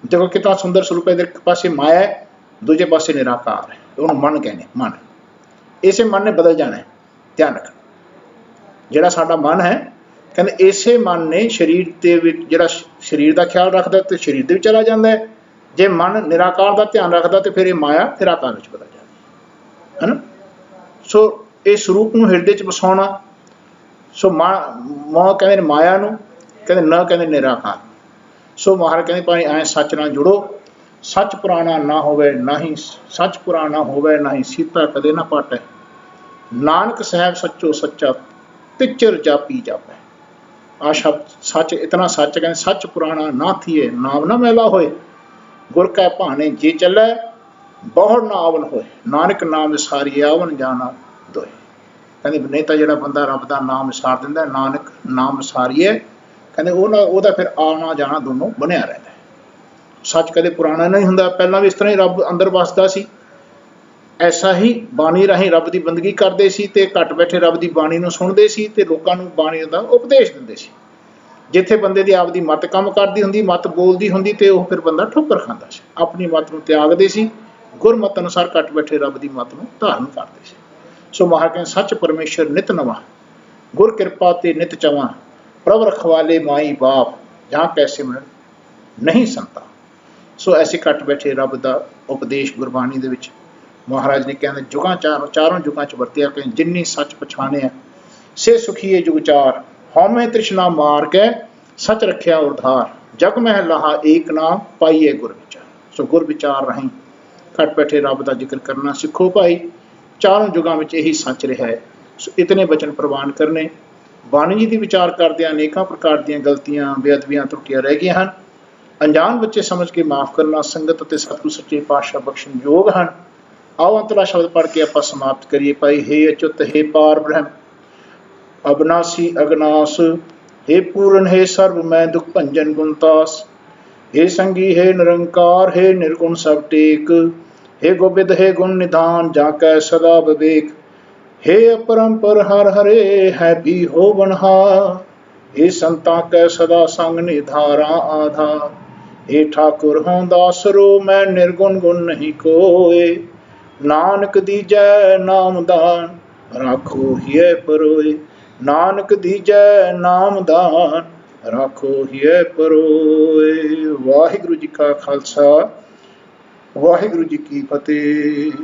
देखो कितना सुंदर स्वरूप है, एक पासे माया है, दूजे पासे निराकार है, उन्होंने मन कहने, मन इसे मन ने बदल जाना है। ध्यान रखना जिहड़ा साडा मन है कहते इसे मन ने शरीर दे विच जिहड़ा शरीर का ख्याल रखता तो शरीर दे विच चला जाता है, जे मन निराकार का ध्यान रखता तो फिर ये माया निराकार में बदल जाती है ना। सो इस स्वरूप नूं हिरदे च बसाउणा। सो मां कहते माया नूं कहते न कहते निराकार। सो महाराज कहते भाई ऐ सच नाल जुड़ो, सच पुराना ना होवे ना ही सच पुराना होवे ना ही सीता कदे ना पाटै, नानक साहब सच्चो सच्चा तिचर जापी जापै। आ शब्द सच इतना सच कहते सच पुराना ना थिए नाम ना मैला होए, गुर कै भाने जे चलै बहुड़ ना आवन होए, नानक नाम विसारी आवन जाना दोए। कहते नहीं तो जो बंदा रब का नाम विसार दिंदा, नानक नाम विसारीए कहते वह फिर आना जाना दोनों बनया रहता है। सच कदे पुराना नहीं हुंदा, पहला भी इस तरह ही रब अंदर वसदा सी, ऐसा ही बाणी राही रब की बंदगी करते सी ते घट बैठे रब की बाणी नूं सुणदे सी ते लोकां नूं बाणी दा उपदेश दिंदे सी। जिथे बंदे की आपकी मत काम करती हुंदी, मत बोलती हुंदी ते ओह फिर बंदा ठोकर खांदा सी, अपनी मत नूं त्यागदे सी, गुरमत अनुसार घट बैठे रब की मत नूं धारण करते सी। सो महाराज कहते सच परमेश्वर नित नवा, गुर किरपा ते नित चवा, प्रभ रखवाले माई बाप, जहाँ कैसे मिलन नहीं संता। सो ऐसे घट बैठे रब का उपदेश गुरबाणी दे विच महाराज ने कहते जुगां चारों जुगां च वरतिया कि जिन्नी सच पछाणिया से सुखीए जुग चार, हौमे तृष्णा मार के सच रखिया उधार, जग मह लहा एक नाम पाइए गुर विचार। सो गुर विचार राही घट बैठे रब का जिक्र करना सिखो भाई, चारों जुगां में यही सच रहा है। सो इतने वचन प्रवान करने। बाणी जी की विचार करदे अनेकों प्रकार दी गलतियां बेअदबियां त्रुटियां रह गई हैं, अनजान बच्चे समझ के माफ़ करना संगत और सतगुरु सच्चे पातशाह बख्शण योग हैं। आओ अंतला शब्द पढ़ के आप समाप्त करिए। भाई हे अच्युत हे पार ब्रह्म अविनाशी अगनाश, हे पूर्ण हे सर्व मैं दुख भंजन गुणतास, हे संगी हे निरंकार हे निर्गुण सब टेक, हे गोबिंद हे गुण निधान जाकै सदा विवेक, हे अपरंपर हर हरे है भी हो बनहार, हे संता कै सदा संग निधारा आधार, हे ठाकुर हों दासरो मैं निर्गुण गुण नहीं कोय, नानक दीजै नाम दान राखो हिय परोए, नानक दीजै नाम दान राखो हिय परोए। वाहिगुरु जी का खालसा वाहिगुरु जी की फतेह।